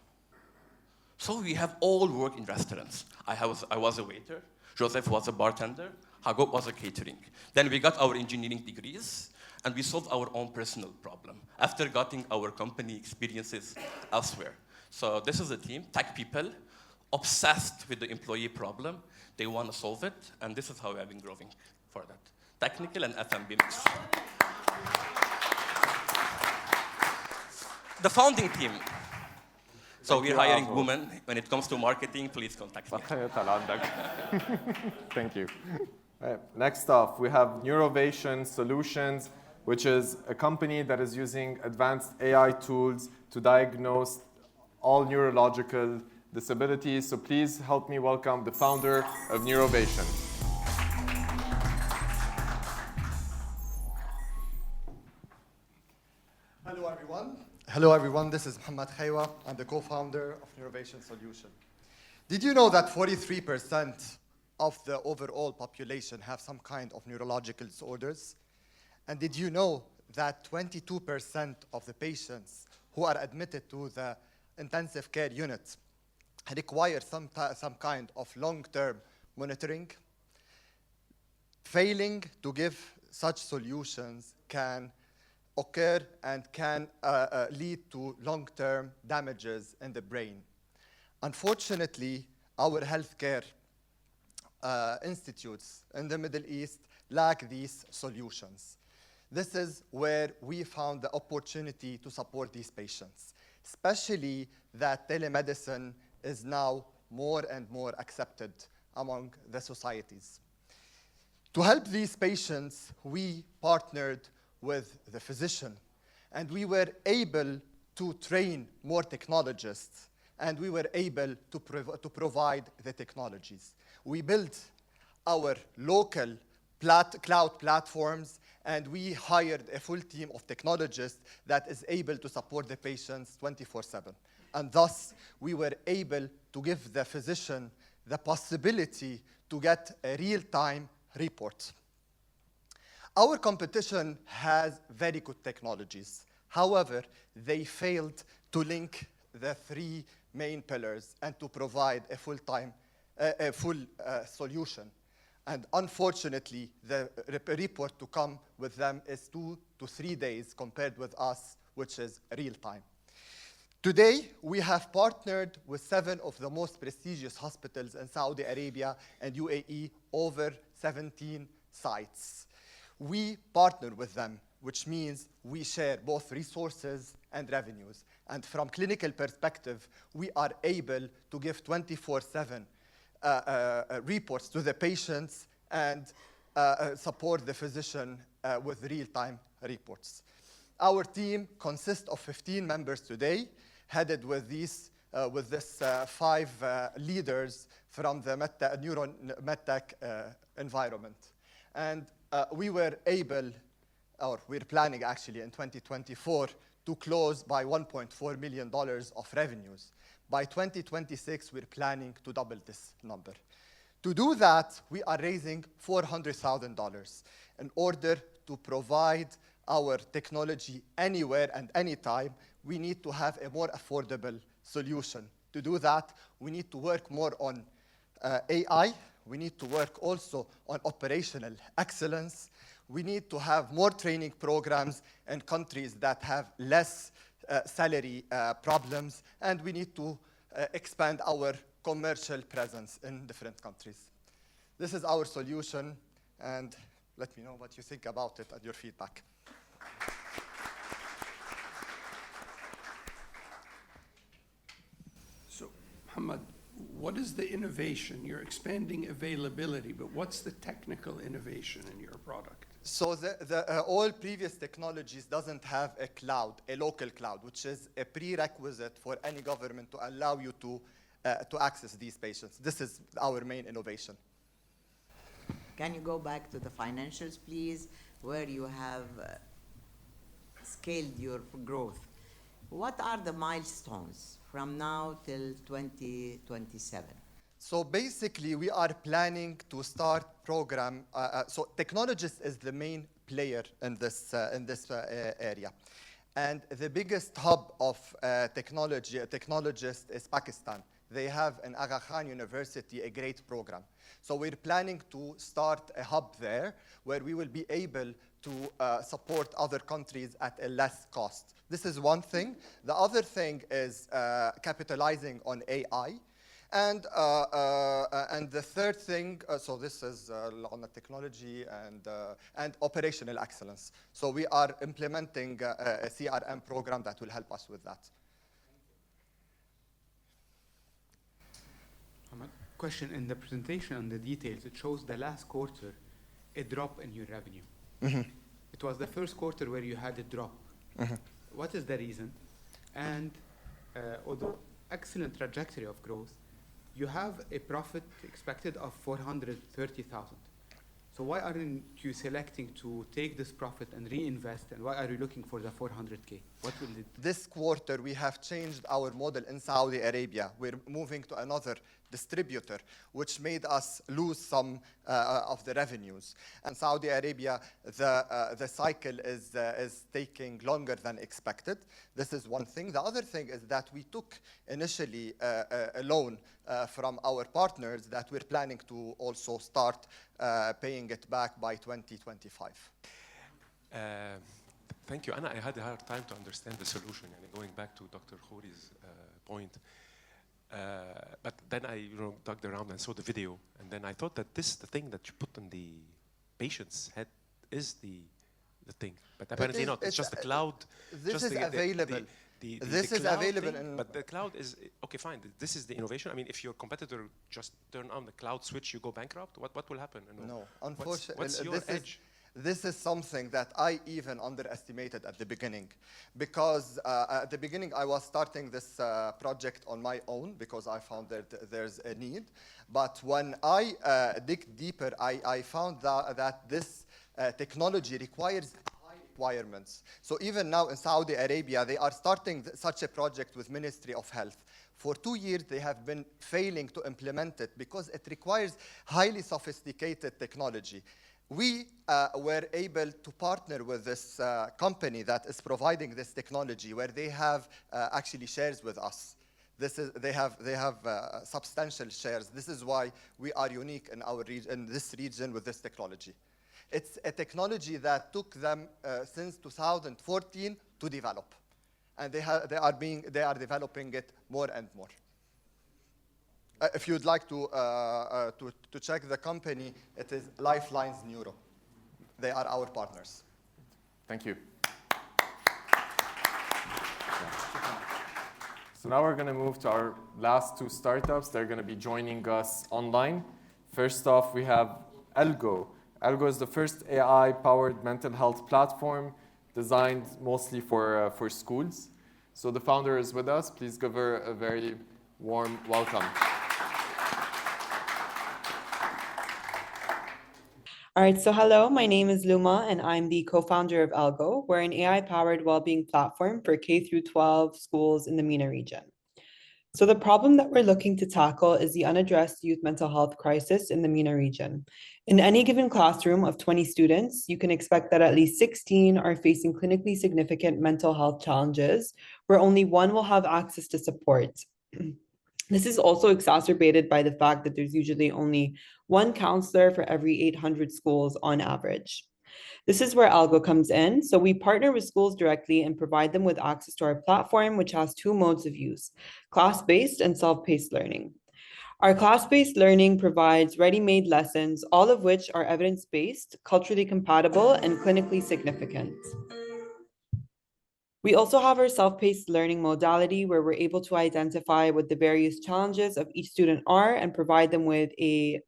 So we have all worked in restaurants. I was a waiter, Joseph was a bartender, Hagop was a catering. Then we got our engineering degrees, and we solved our own personal problem after getting our company experiences elsewhere. So this is a team, tech people, obsessed with the employee problem. They want to solve it, and this is how we have been growing for that. Technical and F&B mix. The founding team. So Thank we're you, hiring Aho. women. When it comes to marketing, please contact me. Thank you. Next off, we have Neurovation Solutions, which is a company that is using advanced AI tools to diagnose all neurological disabilities. So please help me welcome the founder of Neurovation. Hello, everyone. Hello, everyone. This is Mohammed Khaywa. I'm the co-founder of Neurovation Solution. Did you know that 43% of the overall population have some kind of neurological disorders? And did you know that 22% of the patients who are admitted to the intensive care unit require some kind of long-term monitoring? Failing to give such solutions can occur and can lead to long-term damages in the brain. Unfortunately, our healthcare institutes in the Middle East lack these solutions. This is where we found the opportunity to support these patients, especially that telemedicine is now more and more accepted among the societies. To help these patients, we partnered with the physician, and we were able to train more technologists, and we were able to provide the technologies. We built our local cloud platforms, and we hired a full team of technologists that is able to support the patients 24/7. And thus, we were able to give the physician the possibility to get a real-time report. Our competition has very good technologies. However, they failed to link the three main pillars and to provide a full solution. And unfortunately, the report to come with them is 2 to 3 days compared with us, which is real time. Today, we have partnered with 7 of the most prestigious hospitals in Saudi Arabia and UAE, over 17 sites. We partner with them, which means we share both resources and revenues. And from clinical perspective, we are able to give 24/7 reports to the patients and support the physician with real-time reports. Our team consists of 15 members today, headed with this 5 leaders from the medtech environment. And we were able, or we're planning actually in 2024, to close by $1.4 million of revenues. By 2026, we're planning to double this number. To do that, we are raising $400,000 in order to provide our technology anywhere and anytime. We need to have a more affordable solution. To do that, we need to work more on AI. We need to work also on operational excellence. We need to have more training programs in countries that have less salary problems, and we need to expand our commercial presence in different countries. This is our solution, and let me know what you think about it and your feedback. So, Muhammad, what is the innovation? You're expanding availability, but what's the technical innovation in your product? So all previous technologies doesn't have a cloud, a local cloud, which is a prerequisite for any government to allow you to access these patients. This is our main innovation. Can you go back to the financials, please, where you have scaled your growth? What are the milestones from now till 2027? So basically, we are planning to start program. So technologist is the main player in this area. And the biggest hub of technologists is Pakistan. They have in Aga Khan University a great program. So we're planning to start a hub there where we will be able to support other countries at a less cost. This is one thing. The other thing is capitalizing on AI. And the third thing, so this is on the technology and operational excellence. So we are implementing a CRM program that will help us with that. Question: in the presentation on the details, it shows the last quarter a drop in your revenue. It was the first quarter where you had a drop. What is the reason? And although excellent trajectory of growth, you have a profit expected of 430,000. So why aren't you selecting to take this profit and reinvest, and why are you looking for the 400K? What will it? This quarter, we have changed our model in Saudi Arabia. We're moving to another distributor, which made us lose some of the revenues. And Saudi Arabia, the cycle is taking longer than expected. This is one thing. The other thing is that we took initially a loan from our partners that we're planning to also start paying it back by 2025. Thank you, Anna. I had a hard time to understand the solution. And going back to Dr. Khouri's point, but then I dug around and saw the video, and then I thought that the thing that you put on the patient's head is the thing, but apparently not. It's just the cloud. This is available. This is available, but the cloud is okay. Fine. This is the innovation. I mean, if your competitor just turn on the cloud switch, you go bankrupt. What will happen? No, unfortunately, what's your edge? This is something that I even underestimated at the beginning, because at the beginning I was starting this project on my own because I found that there's a need. But when I dig deeper, I found that this technology requires high requirements. So even now in Saudi Arabia, they are starting such a project with Ministry of Health. For 2 years, they have been failing to implement it because it requires highly sophisticated technology. We were able to partner with this company that is providing this technology, where they have actually shares with us. They have substantial shares. This is why we are unique in our in this region with this technology. It's a technology that took them since 2014 to develop, and they are developing it more and more. If you'd like to check the company, it is Lifelines Neuro. They are our partners. Thank you. So now we're going to move to our last two startups. They're going to be joining us online. First off, we have Algo. Algo is the first AI-powered mental health platform designed mostly for schools. So the founder is with us. Please give her a very warm welcome. All right, so hello, my name is Luma, and I'm the co-founder of Algo. We're an AI-powered well-being platform for K-12 schools in the MENA region. So the problem that we're looking to tackle is the unaddressed youth mental health crisis in the MENA region. In any given classroom of 20 students, you can expect that at least 16 are facing clinically significant mental health challenges, where only one will have access to support. This is also exacerbated by the fact that there's usually only one counselor for every 800 schools on average. This is where Algo comes in. So we partner with schools directly and provide them with access to our platform, which has two modes of use: class-based and self-paced learning. Our class-based learning provides ready-made lessons, all of which are evidence-based, culturally compatible, and clinically significant. We also have our self-paced learning modality, where we're able to identify what the various challenges of each student are and provide them with a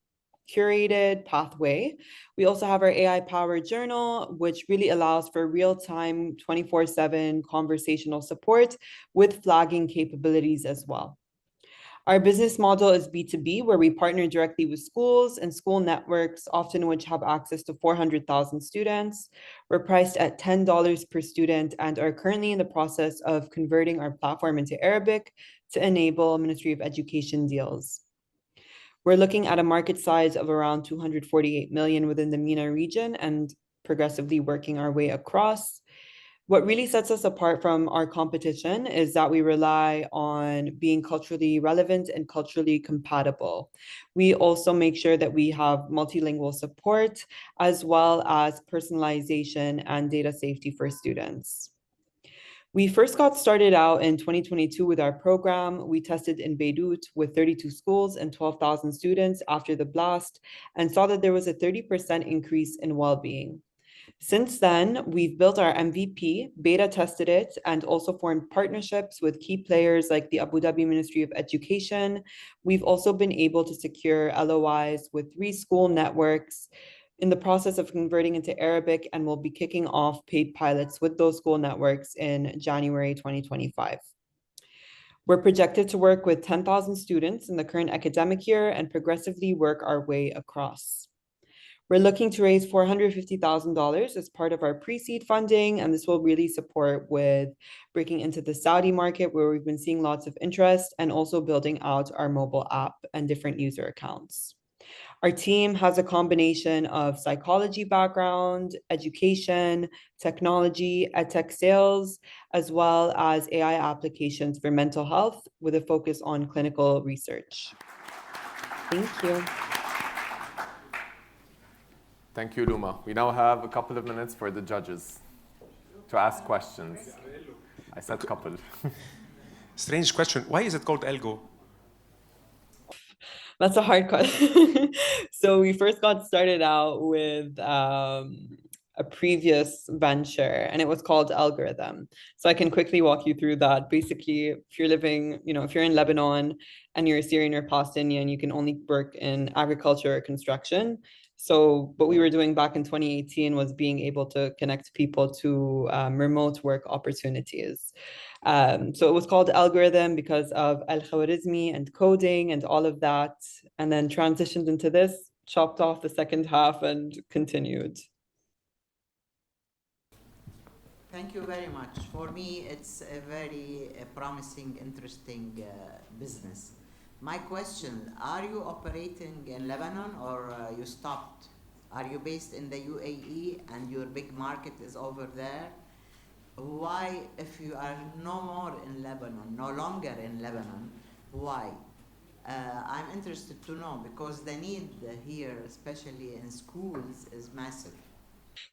curated pathway. We also have our AI-powered journal, which really allows for real-time 24/7 conversational support with flagging capabilities as well. Our business model is B2B, where we partner directly with schools and school networks, often which have access to 400,000 students. We're priced at $10 per student and are currently in the process of converting our platform into Arabic to enable Ministry of Education deals. We're looking at a market size of around 248 million within the MENA region and progressively working our way across. What really sets us apart from our competition is that we rely on being culturally relevant and culturally compatible. We also make sure that we have multilingual support, as well as personalization and data safety for students. We first got started out in 2022 with our program. We tested in Beirut with 32 schools and 12,000 students after the blast, and saw that there was a 30% increase in well-being. Since then, we've built our MVP, beta tested it, and also formed partnerships with key players like the Abu Dhabi Ministry of Education. We've also been able to secure LOIs with 3 school networks in the process of converting into Arabic, and we'll be kicking off paid pilots with those school networks in January 2025. We're projected to work with 10,000 students in the current academic year and progressively work our way across. We're looking to raise $450,000 as part of our pre-seed funding, and this will really support with breaking into the Saudi market where we've been seeing lots of interest, and also building out our mobile app and different user accounts. Our team has a combination of psychology background, education, technology, edtech sales, as well as AI applications for mental health with a focus on clinical research. Thank you. Thank you, Luma. We now have a couple of minutes for the judges to ask questions. I said couple. Strange question. Why is it called Elgo? That's a hard question. So we first got started out with a previous venture, and it was called Algorithm. So I can quickly walk you through that. Basically, if you're living, if you're in Lebanon and you're Syrian or Palestinian, you can only work in agriculture or construction. So what we were doing back in 2018 was being able to connect people to remote work opportunities. So it was called Algorithm because of Al-Khwarizmi and coding and all of that, and then transitioned into this, chopped off the second half and continued. Thank you very much. For me, it's a very promising, interesting business. My question, are you operating in Lebanon or you stopped? Are you based in the UAE and your big market is over there? Why, if you are no longer in Lebanon, why? I'm interested to know because the need here, especially in schools, is massive.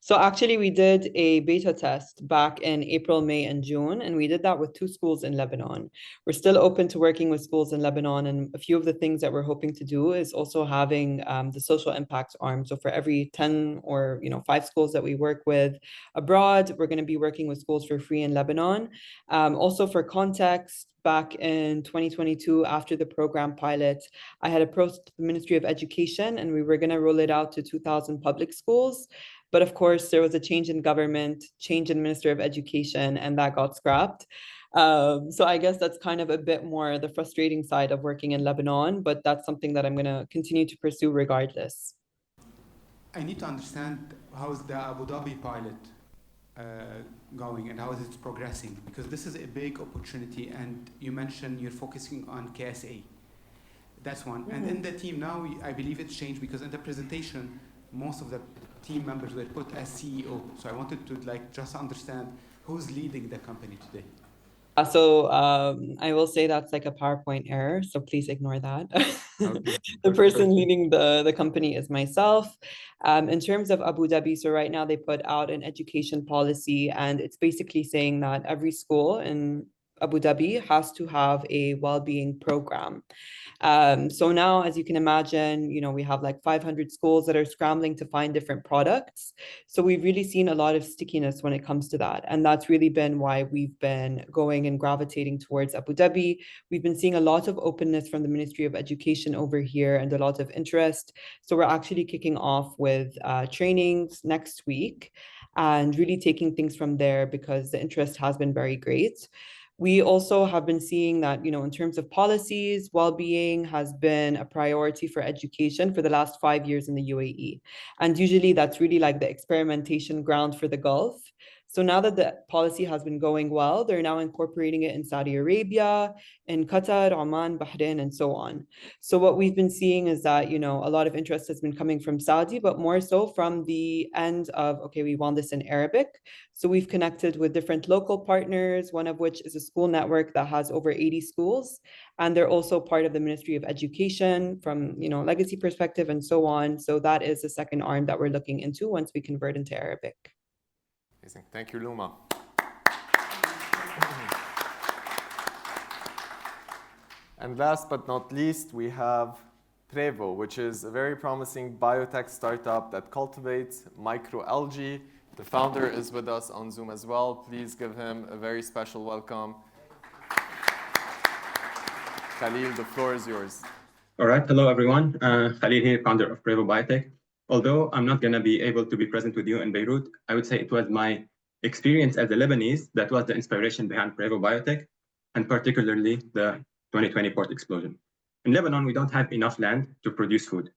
So actually, we did a beta test back in April, May, and June, and we did that with 2 schools in Lebanon. We're still open to working with schools in Lebanon, and a few of the things that we're hoping to do is also having the social impact arm. So for every 10 or 5 schools that we work with abroad, we're going to be working with schools for free in Lebanon. Also for context, back in 2022, after the program pilot, I had approached the Ministry of Education, and we were going to roll it out to 2,000 public schools. But of course, there was a change in government, change in Minister of Education, and that got scrapped. So I guess that's kind of a bit more the frustrating side of working in Lebanon, but that's something that I'm going to continue to pursue regardless. I need to understand how is the Abu Dhabi pilot going and how is it progressing? Because this is a big opportunity, and you mentioned you're focusing on KSA. That's one. And in the team now, I believe it's changed because in the presentation, most of the team members were put as CEO. So I wanted to just understand who's leading the company today. So I will say that's like a PowerPoint error, so please ignore that. Okay. The person leading the company is myself. In terms of Abu Dhabi, so right now they put out an education policy, and it's basically saying that every school in Abu Dhabi has to have a well-being program. So now, as you can imagine, we have like 500 schools that are scrambling to find different products. So we've really seen a lot of stickiness when it comes to that. And that's really been why we've been going and gravitating towards Abu Dhabi. We've been seeing a lot of openness from the Ministry of Education over here and a lot of interest. So we're actually kicking off with trainings next week and really taking things from there because the interest has been very great. We also have been seeing that, in terms of policies, well-being has been a priority for education for the last 5 years in the UAE. And usually that's really like the experimentation ground for the Gulf. So now that the policy has been going well, they're now incorporating it in Saudi Arabia, in Qatar, Oman, Bahrain, and so on. So what we've been seeing is that, a lot of interest has been coming from Saudi, but more so from the end of, okay, we want this in Arabic. So we've connected with different local partners, one of which is a school network that has over 80 schools. And they're also part of the Ministry of Education from, legacy perspective and so on. So that is the second arm that we're looking into once we convert into Arabic. Amazing. Thank you, Luma. And last but not least, we have Trevo, which is a very promising biotech startup that cultivates microalgae The founder is with us on Zoom as well. Please give him a very special welcome. Khalil, the floor is yours. All right, hello everyone. Khalil here, founder of Prevo Biotech. Although I'm not gonna be able to be present with you in Beirut, I would say it was my experience as a Lebanese that was the inspiration behind Prevo Biotech, and particularly the 2020 port explosion. In Lebanon, we don't have enough land to produce food.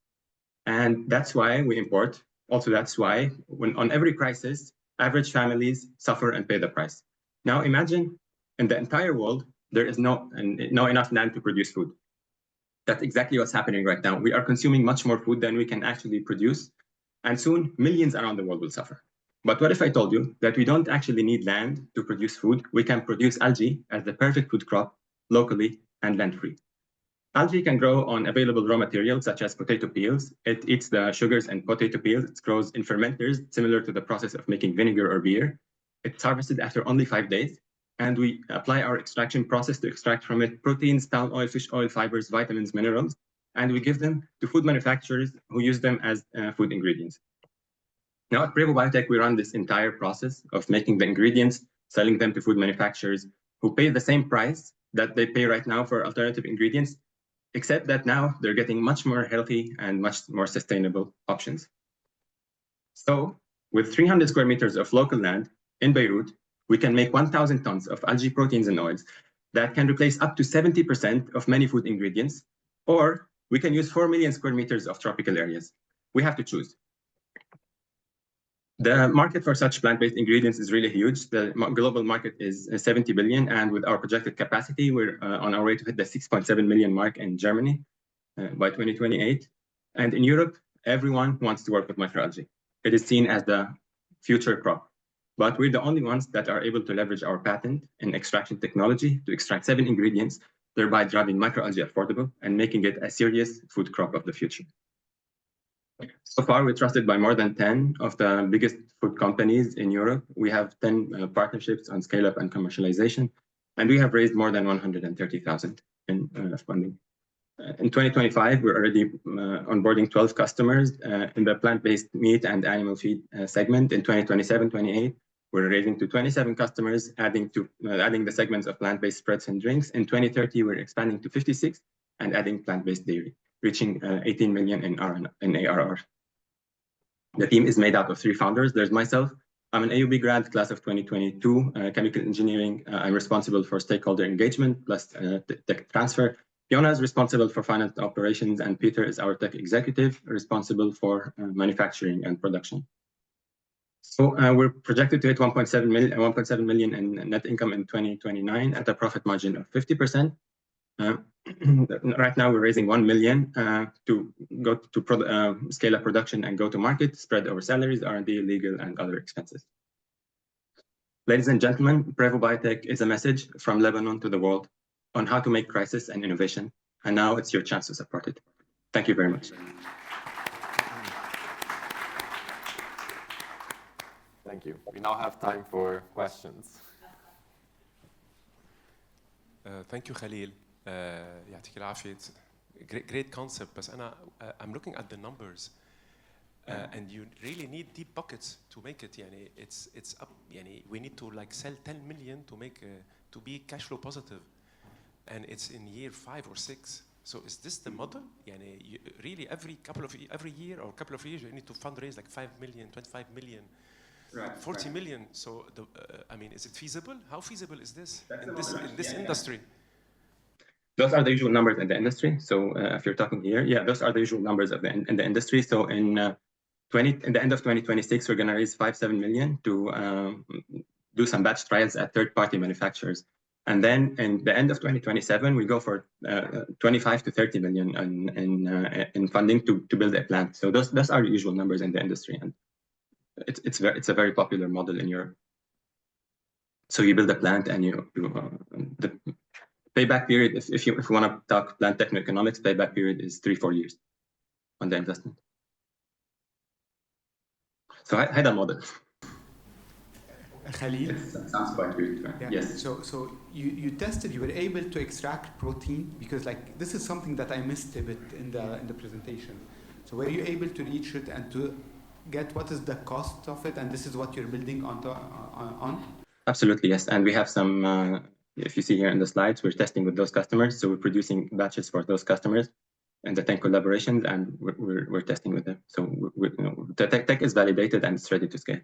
And that's why we import. Also, that's why when on every crisis, average families suffer and pay the price. Now imagine in the entire world, there is no enough land to produce food. That's exactly what's happening right now. We are consuming much more food than we can actually produce. And soon, millions around the world will suffer. But what if I told you that we don't actually need land to produce food? We can produce algae as the perfect food crop locally and land-free. Algae can grow on available raw materials such as potato peels. It eats the sugars and potato peels. It grows in fermenters, similar to the process of making vinegar or beer. It's harvested after only 5 days. And we apply our extraction process to extract from it proteins, palm oil, fish oil, fibers, vitamins, minerals, and we give them to food manufacturers who use them as food ingredients. Now at Prevo Biotech, we run this entire process of making the ingredients, selling them to food manufacturers who pay the same price that they pay right now for alternative ingredients, except that now they're getting much more healthy and much more sustainable options. So with 300 square meters of local land in Beirut, we can make 1,000 tons of algae proteins and oils that can replace up to 70% of many food ingredients, or we can use 4 million square meters of tropical areas. We have to choose. The market for such plant-based ingredients is really huge. The global market is 70 billion, and with our projected capacity, we're on our way to hit the 6.7 million mark in Germany by 2028. And in Europe, everyone wants to work with microalgae. It is seen as the future crop. But we're the only ones that are able to leverage our patent in extraction technology to extract 7 ingredients, thereby driving microalgae affordable and making it a serious food crop of the future. So far, we're trusted by more than 10 of the biggest food companies in Europe. We have 10 partnerships on scale-up and commercialization, and we have raised more than 130,000 in funding. In 2025, we're already onboarding 12 customers in the plant-based meat and animal feed segment. In 2027-28, we're raising to 27 customers, adding the segments of plant-based spreads and drinks. In 2030, we're expanding to 56 and adding plant-based dairy, reaching 18 million in ARR. The team is made out of 3 founders. There's myself. I'm an AUB grad, class of 2022, chemical engineering. I'm responsible for stakeholder engagement plus tech transfer. Fiona is responsible for finance operations, and Peter is our tech executive, responsible for manufacturing and production. So we're projected to hit 1.7 million in net income in 2029 at a profit margin of 50%. Right now, we're raising 1 million to go to scale up production and go to market, spread over salaries, R&D, legal, and other expenses. Ladies and gentlemen, Prevo Biotech is a message from Lebanon to the world on how to make crisis and innovation. And now it's your chance to support it. Thank you very much. Thank you. We now have time for questions. Thank you, Khalil. يعطيك العافية. Great concept. But I'm looking at the numbers, and you really need deep pockets to make it. يعني it's up. يعني we need to like sell 10 million to make to be cash flow positive, and it's in year 5 or 6. So is this the model? يعني really every year or couple of years you need to fundraise like 5 million, 25 million. Right, 40 million. So I mean, is it feasible? How feasible is this in this industry? Those are the usual numbers in the industry. So if you're talking here, yeah, those are the usual numbers in the industry. So in the end of 2026, we're going to raise 5-7 million to do some batch trials at third-party manufacturers. And then in the end of 2027, we go for 25 to 30 million in funding to build a plant. So those are the usual numbers in the industry, and it's a very popular model in Europe. So you build a plant, and the payback period, if you want to talk plant techno-economics, payback period is 3-4 years on the investment. So I had a model. Khalil? Sounds quite good. Right? Yeah. Yes. So you tested, you were able to extract protein, because like this is something that I missed a bit in the presentation. So were you able to reach it and to get what is the cost of it, and this is what you're building on? Absolutely, yes. And we have some, if you see here in the slides, we're testing with those customers. So we're producing batches for those customers and the 10 collaborations, and we're testing with them. So the tech is validated and it's ready to scale.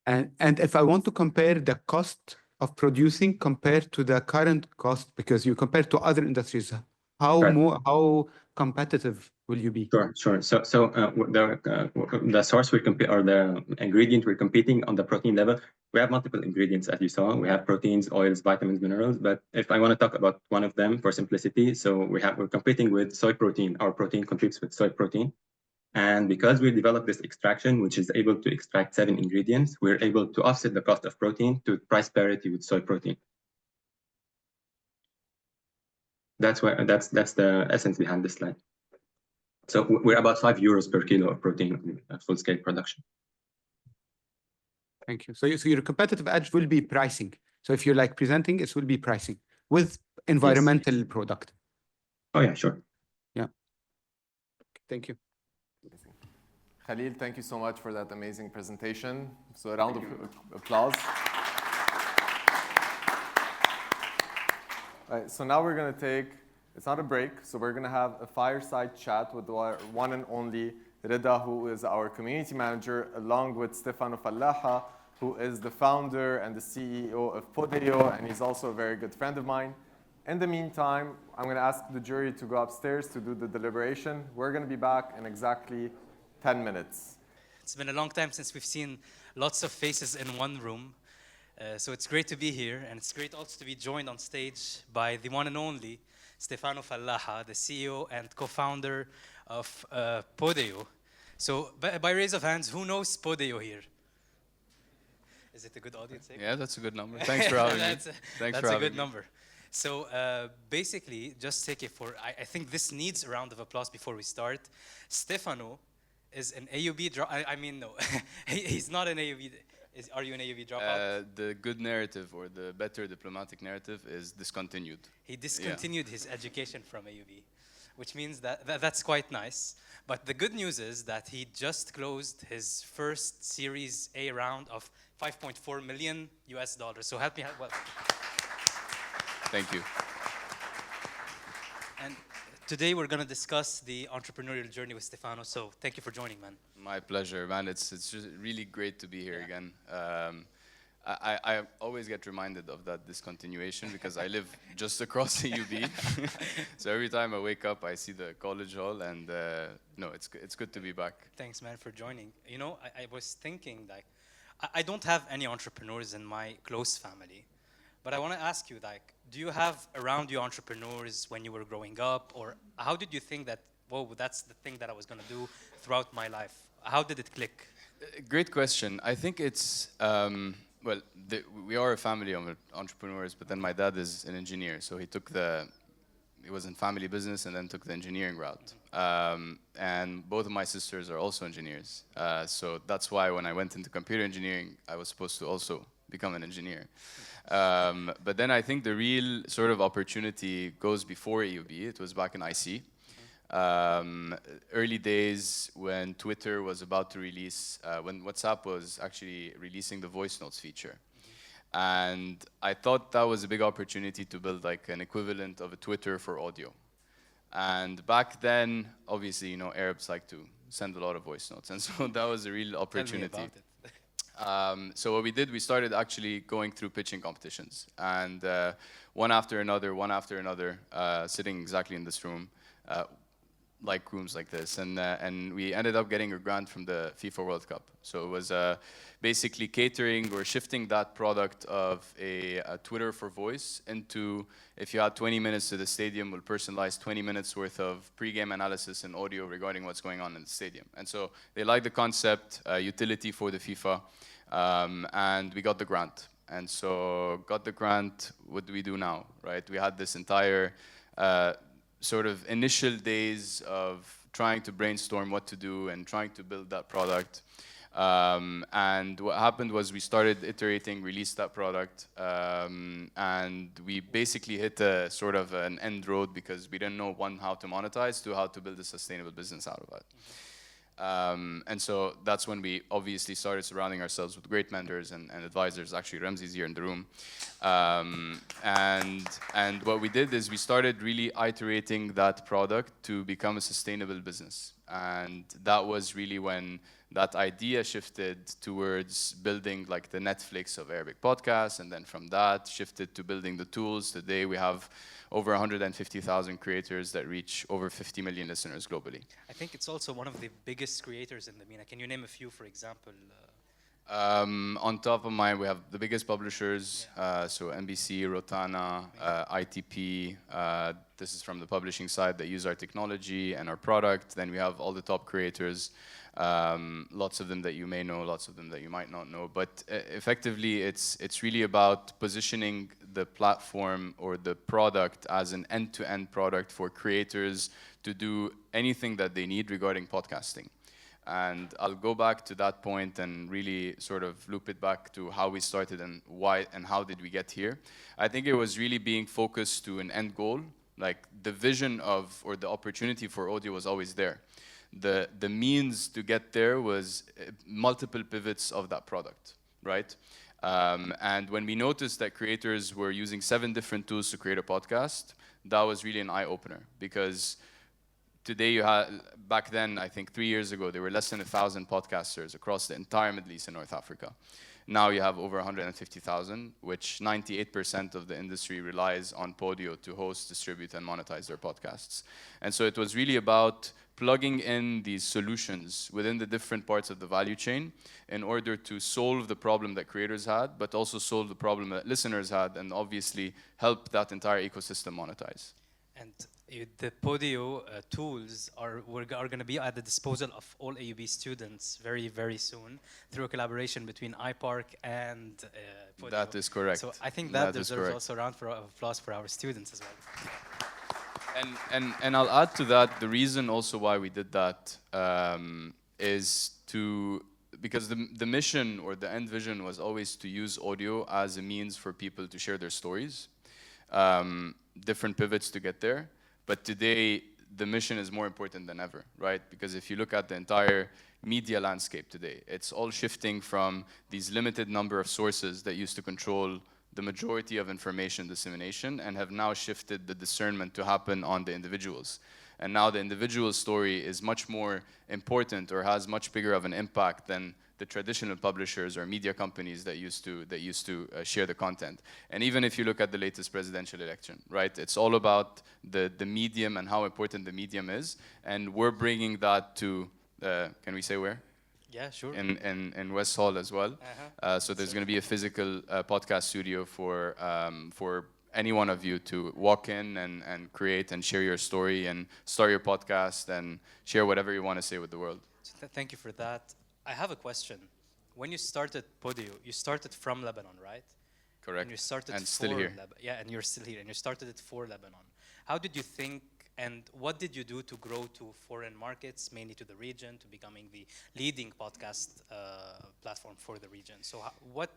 And if I want to compare the cost of producing compared to the current cost, because you compare to other industries, how competitive will you be? Sure. So the source or the ingredient we're competing on the protein level, we have multiple ingredients, as you saw. We have proteins, oils, vitamins, minerals. But if I want to talk about one of them for simplicity, so we're competing with soy protein. Our protein competes with soy protein. And because we developed this extraction, which is able to extract 7 ingredients, we're able to offset the cost of protein to price parity with soy protein. That's the essence behind this slide. So we're about €5 per kilo of protein at full-scale production. Thank you. So your competitive edge will be pricing. So if you're like presenting, it will be pricing with environmental product. Oh yeah, sure. Yeah. Thank you. Khalil, thank you so much for that amazing presentation. So a round of applause. All right, so now we're going to take, it's not a break, so we're going to have a fireside chat with our one and only Rida, who is our community manager, along with Stefano Fallaha, who is the founder and the CEO of Podeo, and he's also a very good friend of mine. In the meantime, I'm going to ask the jury to go upstairs to do the deliberation. We're going to be back in exactly 10 minutes. It's been a long time since we've seen lots of faces in one room. So it's great to be here, and it's great also to be joined on stage by the one and only Stefano Fallaha, the CEO and co-founder of Podeo. So by raise of hands, who knows Podeo here? Is it a good audience? Yeah, that's a good number. Thanks for having me. That's a good number. So basically, just take it for, I think this needs a round of applause before we start. Stefano is an AUB no, he's not an AUB. Are you an AUB dropout? The good narrative, or the better diplomatic narrative, is discontinued. He discontinued his education from AUB, which means that's quite nice. But the good news is that he just closed his first Series A round of $5.4 million US. So help me, well. Thank you. And today we're going to discuss the entrepreneurial journey with Stefano. So thank you for joining, man. My pleasure, man. It's just really great to be here again. I always get reminded of that discontinuation because I live just across the AUB. So every time I wake up, I see the college hall, and no, it's good to be back. Thanks, man, for joining. You know, I was thinking, like, I don't have any entrepreneurs in my close family, but I want to ask you, like, do you have around you entrepreneurs when you were growing up, or how did you think that, whoa, that's the thing that I was going to do throughout my life? How did it click? Great question. I think it's, well, we are a family of entrepreneurs, but then my dad is an engineer, so he was in family business and then took the engineering route. And both of my sisters are also engineers. So that's why when I went into computer engineering, I was supposed to also become an engineer. But then I think the real sort of opportunity goes before AUB. It was back in IC. Early days when Twitter was about to release, when WhatsApp was actually releasing the voice notes feature. And I thought that was a big opportunity to build like an equivalent of a Twitter for audio. And back then, obviously, you know, Arabs like to send a lot of voice notes. And so that was a real opportunity. Tell me about it. So what we did, we started actually going through pitching competitions. And one after another, sitting exactly in this room, like rooms like this, and we ended up getting a grant from the FIFA World Cup. So it was basically catering or shifting that product of a Twitter for voice into, if you had 20 minutes to the stadium, we'll personalize 20 minutes worth of pre-game analysis and audio regarding what's going on in the stadium. And so they liked the concept, utility for the FIFA, and we got the grant. And so got the grant, what do we do now, right? We had this entire sort of initial days of trying to brainstorm what to do and trying to build that product. And what happened was we started iterating, released that product, and we basically hit a sort of an end road because we didn't know, one, how to monetize, two, how to build a sustainable business out of it. And so that's when we obviously started surrounding ourselves with great mentors and advisors. Actually, Ramzi's here in the room. And what we did is we started really iterating that product to become a sustainable business. And that was really when that idea shifted towards building like the Netflix of Arabic podcasts. And then from that shifted to building the tools. Today we have over 150,000 creators that reach over 50 million listeners globally. I think it's also one of the biggest creators in the MENA. Can you name a few, for example? On top of mind, we have the biggest publishers, so NBC, Rotana, ITP. This is from the publishing side that use our technology and our product. Then we have all the top creators, lots of them that you may know, lots of them that you might not know. But effectively, it's really about positioning the platform or the product as an end-to-end product for creators to do anything that they need regarding podcasting. And I'll go back to that point and really sort of loop it back to how we started and why and how did we get here. I think it was really being focused to an end goal. Like the vision of or the opportunity for audio was always there. The means to get there was multiple pivots of that product, right? And when we noticed that creators were using 7 different tools to create a podcast, that was really an eye-opener because today you had, back then, I think 3 years ago, there were less than 1,000 podcasters across the entire Middle East and North Africa. Now you have over 150,000, which 98% of the industry relies on Podio to host, distribute, and monetize their podcasts. And so it was really about plugging in these solutions within the different parts of the value chain in order to solve the problem that creators had, but also solve the problem that listeners had, and obviously help that entire ecosystem monetize. And the Podio tools are going to be at the disposal of all AUB students very, very soon through a collaboration between iPark and Podio. That is correct. So I think that deserves also a round of applause for our students as well. And I'll add to that, the reason also why we did that is because the mission or the end vision was always to use audio as a means for people to share their stories. Different pivots to get there. But today, the mission is more important than ever, right? Because if you look at the entire media landscape today, it's all shifting from these limited number of sources that used to control the majority of information dissemination and have now shifted the discernment to happen on the individuals. And now the individual story is much more important or has much bigger of an impact than the traditional publishers or media companies that used to share the content. And even if you look at the latest presidential election, right, it's all about the medium and how important the medium is. And we're bringing that to, can we say where? Yeah, sure. In West Hall as well. So there's going to be a physical podcast studio for any one of you to walk in and create and share your story and start your podcast and share whatever you want to say with the world. So thank you for that. I have a question. When you started Podio, you started from Lebanon, right? Correct. And you started and still here. Yeah, and you're still here. And you started it for Lebanon. How did you think and what did you do to grow to foreign markets, mainly to the region, to becoming the leading podcast platform for the region? So what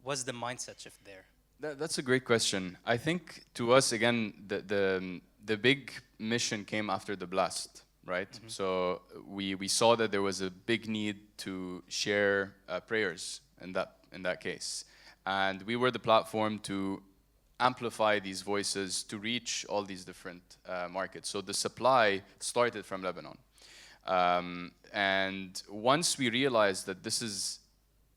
was the mindset shift there? That's a great question. I think to us, again, the big mission came after the blast. Right? Mm-hmm. So we saw that there was a big need to share prayers in that case. And we were the platform to amplify these voices to reach all these different markets. So the supply started from Lebanon. And once we realized that this is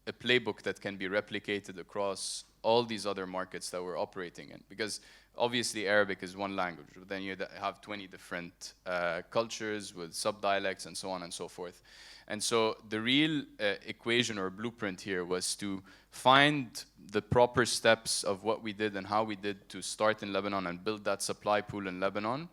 a playbook that can be replicated across all these other markets that we're operating in, because obviously Arabic is one language, but then you have 20 different cultures with sub-dialects and so on and so forth. And so the real equation or blueprint here was to find the proper steps of what we did and how we did to start in Lebanon and build that supply pool in Lebanon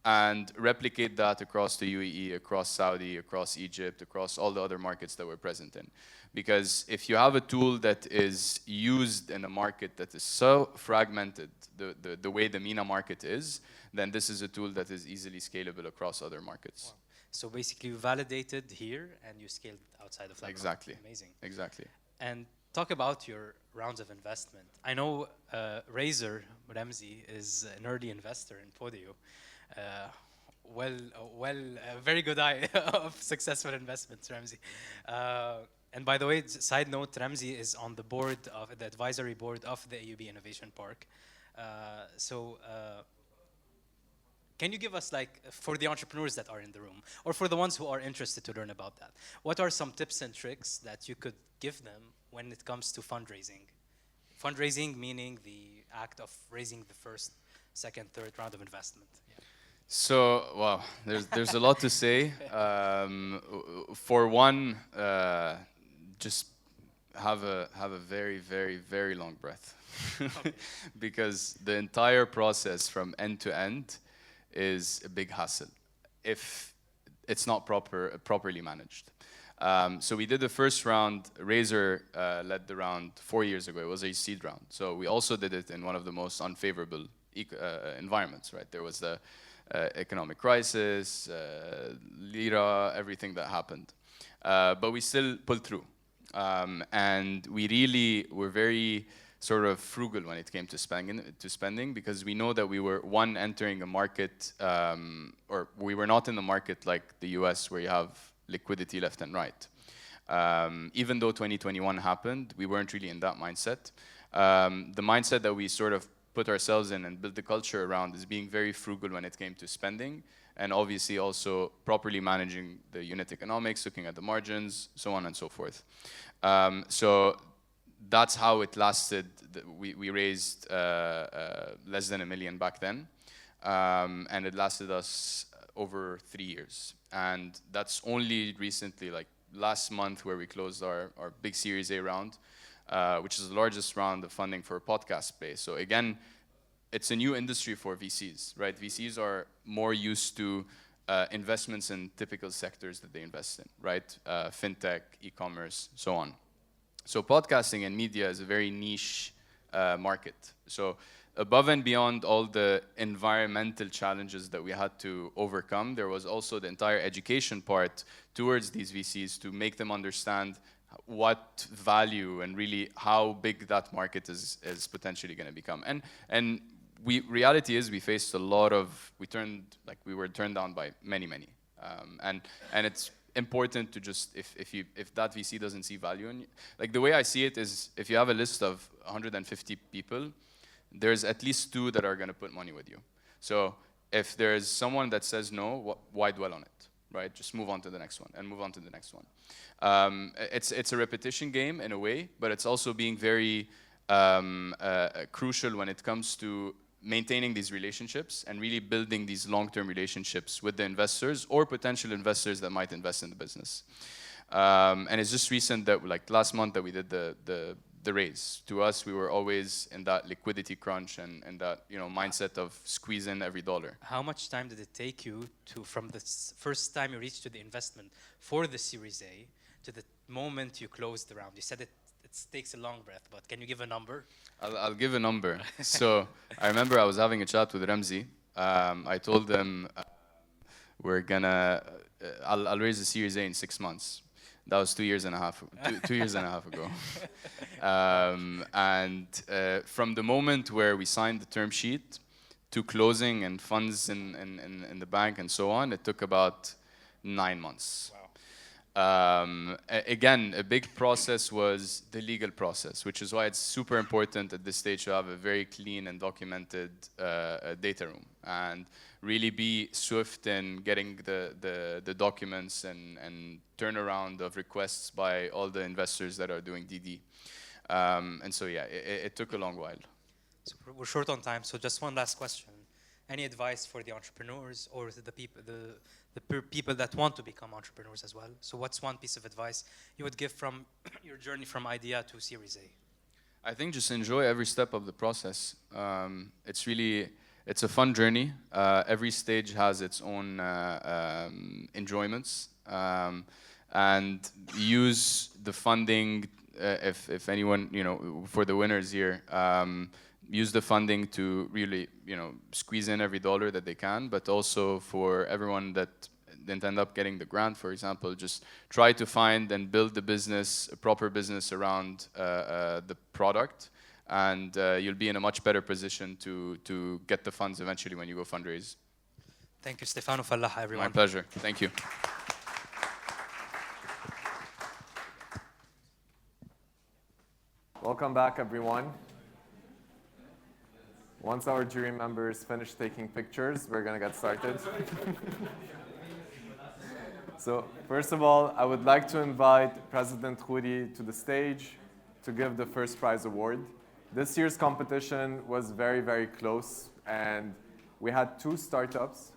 and replicate that across the UAE, across Saudi, across Egypt, across all the other markets that we're present in. Because if you have a tool that is used in a market that is so fragmented, the way the MENA market is, then this is a tool that is easily scalable across other markets. Wow. So basically you validated here and you scaled outside of Lebanon. Exactly. Amazing. Exactly. And talk about your rounds of investment. I know Razor Ramzi is an early investor in Podio. very good eye of successful investments, Ramzi. And by the way, side note, Ramzi is on the board of the advisory board of the AUB Innovation Park. Can you give us, like, for the entrepreneurs that are in the room, or for the ones who are interested to learn about that, what are some tips and tricks that you could give them when it comes to fundraising? Fundraising meaning the act of raising the first, second, third round of investment. Yeah. So, well, there's a lot to say. For one, just have a very, very, very long breath, because the entire process from end to end is a big hassle if it's not properly managed. So we did the first round. Razor led the round 4 years ago. It was a seed round. So we also did it in one of the most unfavorable environments, right? There was the economic crisis, lira, everything that happened. But we still pulled through. And we really were very sort of frugal when it came to spending, because we know that we were, one, entering a market, or we were not in the market like the US, where you have liquidity left and right. Even though 2021 happened, we weren't really in that mindset. The mindset that we sort of put ourselves in and build the culture around is being very frugal when it came to spending, and obviously also properly managing the unit economics, looking at the margins, so on and so forth. So that's how it lasted. We raised less than $1 million back then, and it lasted us over 3 years. And that's only recently, like last month, where we closed our big Series A round, which is the largest round of funding for a podcast space. So again, it's a new industry for VCs, right? VCs are more used to investments in typical sectors that they invest in, right? Fintech, e-commerce, so on. So podcasting and media is a very niche market. So above and beyond all the environmental challenges that we had to overcome, there was also the entire education part towards these VCs to make them understand what value and really how big that market is potentially going to become. And reality is we faced a lot of, we were turned down by many. And it's important to just, if that VC doesn't see value in you, like the way I see it is, if you have a list of 150 people, there's at least 2 that are going to put money with you. So if there's someone that says no, why dwell on it, right? Just move on to the next one and move on to the next one. It's a repetition game in a way, but it's also being very crucial when it comes to maintaining these relationships and really building these long-term relationships with the investors or potential investors that might invest in the business. And it's just recent that, like last month, that we did the raise. To us, we were always in that liquidity crunch and that mindset of squeezing every dollar. How much time did it take you from the first time you reached to the investment for the Series A to the moment you closed the round? You said it takes a long breath, but can you give a number? I'll give a number. So I remember I was having a chat with Ramzi. I told him we're gonna, I'll raise the Series A in 6 months. That was 2 years and a half, 2 years and a half ago. From the moment where we signed the term sheet to closing and funds in the bank and so on, it took about 9 months. Again, a big process was the legal process, which is why it's super important at this stage to have a very clean and documented data room and really be swift in getting the documents and turnaround of requests by all the investors that are doing DD. And so, yeah, it took a long while. So we're short on time, so just one last question. Any advice for the entrepreneurs or the people that want to become entrepreneurs as well? So what's one piece of advice you would give from your journey from idea to Series A? I think just enjoy every step of the process. It's a fun journey. Every stage has its own enjoyments. And use the funding, if anyone, for the winners here, use the funding to really, squeeze in every dollar that they can, but also for everyone that didn't end up getting the grant, for example, just try to find and build the business, a proper business around the product, and you'll be in a much better position to get the funds eventually when you go fundraise. Thank you, Stefano Fallaha, everyone. My pleasure. Thank you. Welcome back, everyone. Once our jury members finish taking pictures, we're going to get started. So, first of all, I would like to invite President Khouri to the stage to give the first prize award. This year's competition was very, very close, and we had two startups.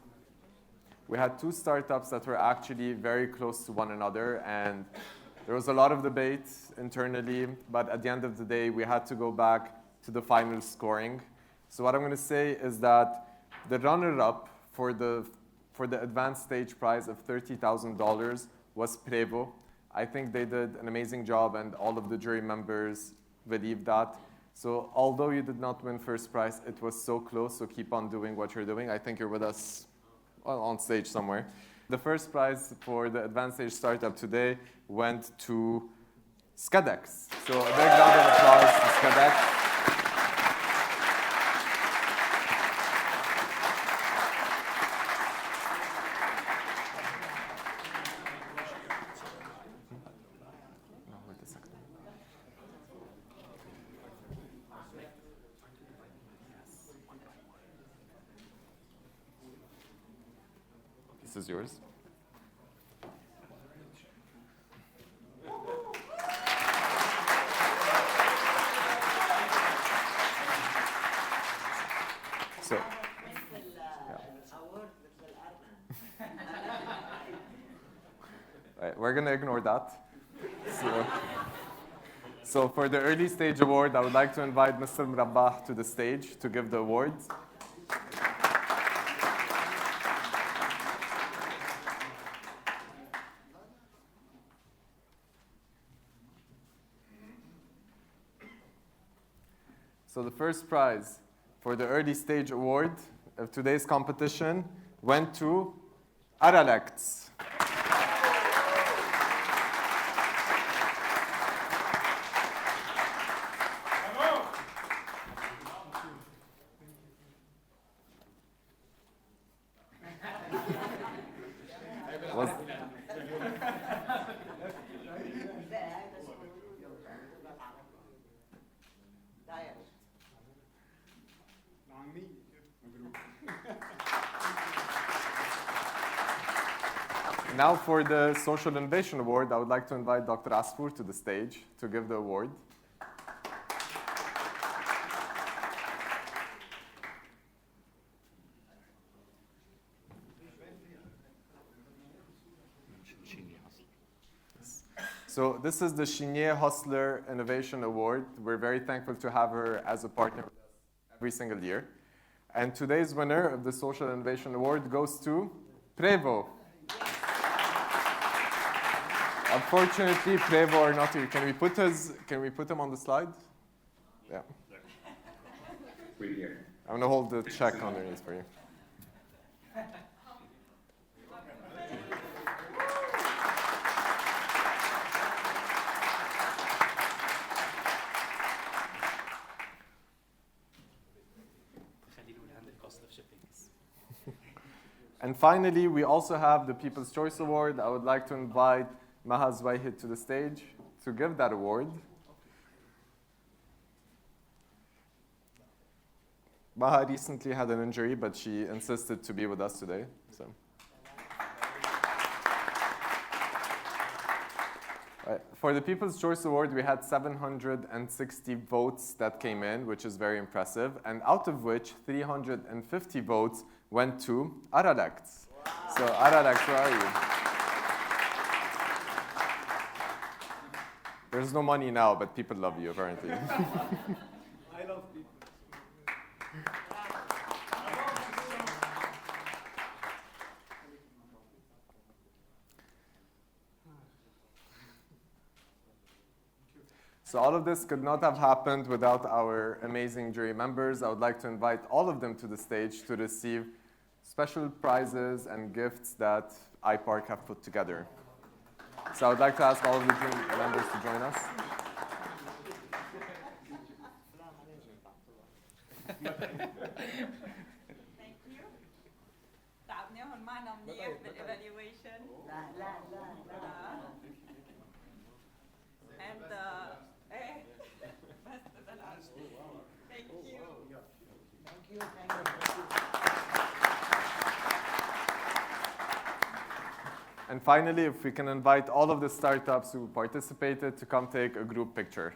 We had two startups that were actually very close to one another, and there was a lot of debate internally, but at the end of the day, we had to go back to the final scoring. So what I'm going to say is that the runner-up for the advanced stage prize of $30,000 was Prevo. I think they did an amazing job, and all of the jury members believe that. So although you did not win first prize, it was so close, so keep on doing what you're doing. I think you're with us on stage somewhere. The first prize for the advanced stage startup today went to Skadex. So a big round of applause to Skadex. This is yours. So, right, we're going to ignore that. So for the early stage award, I would like to invite Mr. Mrabbah to the stage to give the awards. So the first prize for the early stage award of today's competition went to Aralects. Now for the Social Innovation Award, I would like to invite Dr. Asfour to the stage to give the award. So this is the Chinier Hustler Innovation Award. We're very thankful to have her as a partner with us every single year. And today's winner of the Social Innovation Award goes to Prevo. Unfortunately, Prevo are not here. Can we put him on the slide? Yeah. We're here. I'm going to hold the check underneath for you. And finally, we also have the People's Choice Award. I would like to invite Maha Zwayhid to the stage to give that award. Maha recently had an injury, but she insisted to be with us today. So. For the People's Choice Award, we had 760 votes that came in, which is very impressive, and out of which 350 votes went to Aralects. Wow. So Aralects, where are you? There's no money now, but people love you, apparently. I love people. So all of this could not have happened without our amazing jury members. I would like to invite all of them to the stage to receive special prizes and gifts that iPark have put together. So I would like to ask all of the jury members to join us. Thank you. the evaluation. And thank you. Thank you. Thank you. And finally, if we can invite all of the startups who participated to come take a group picture.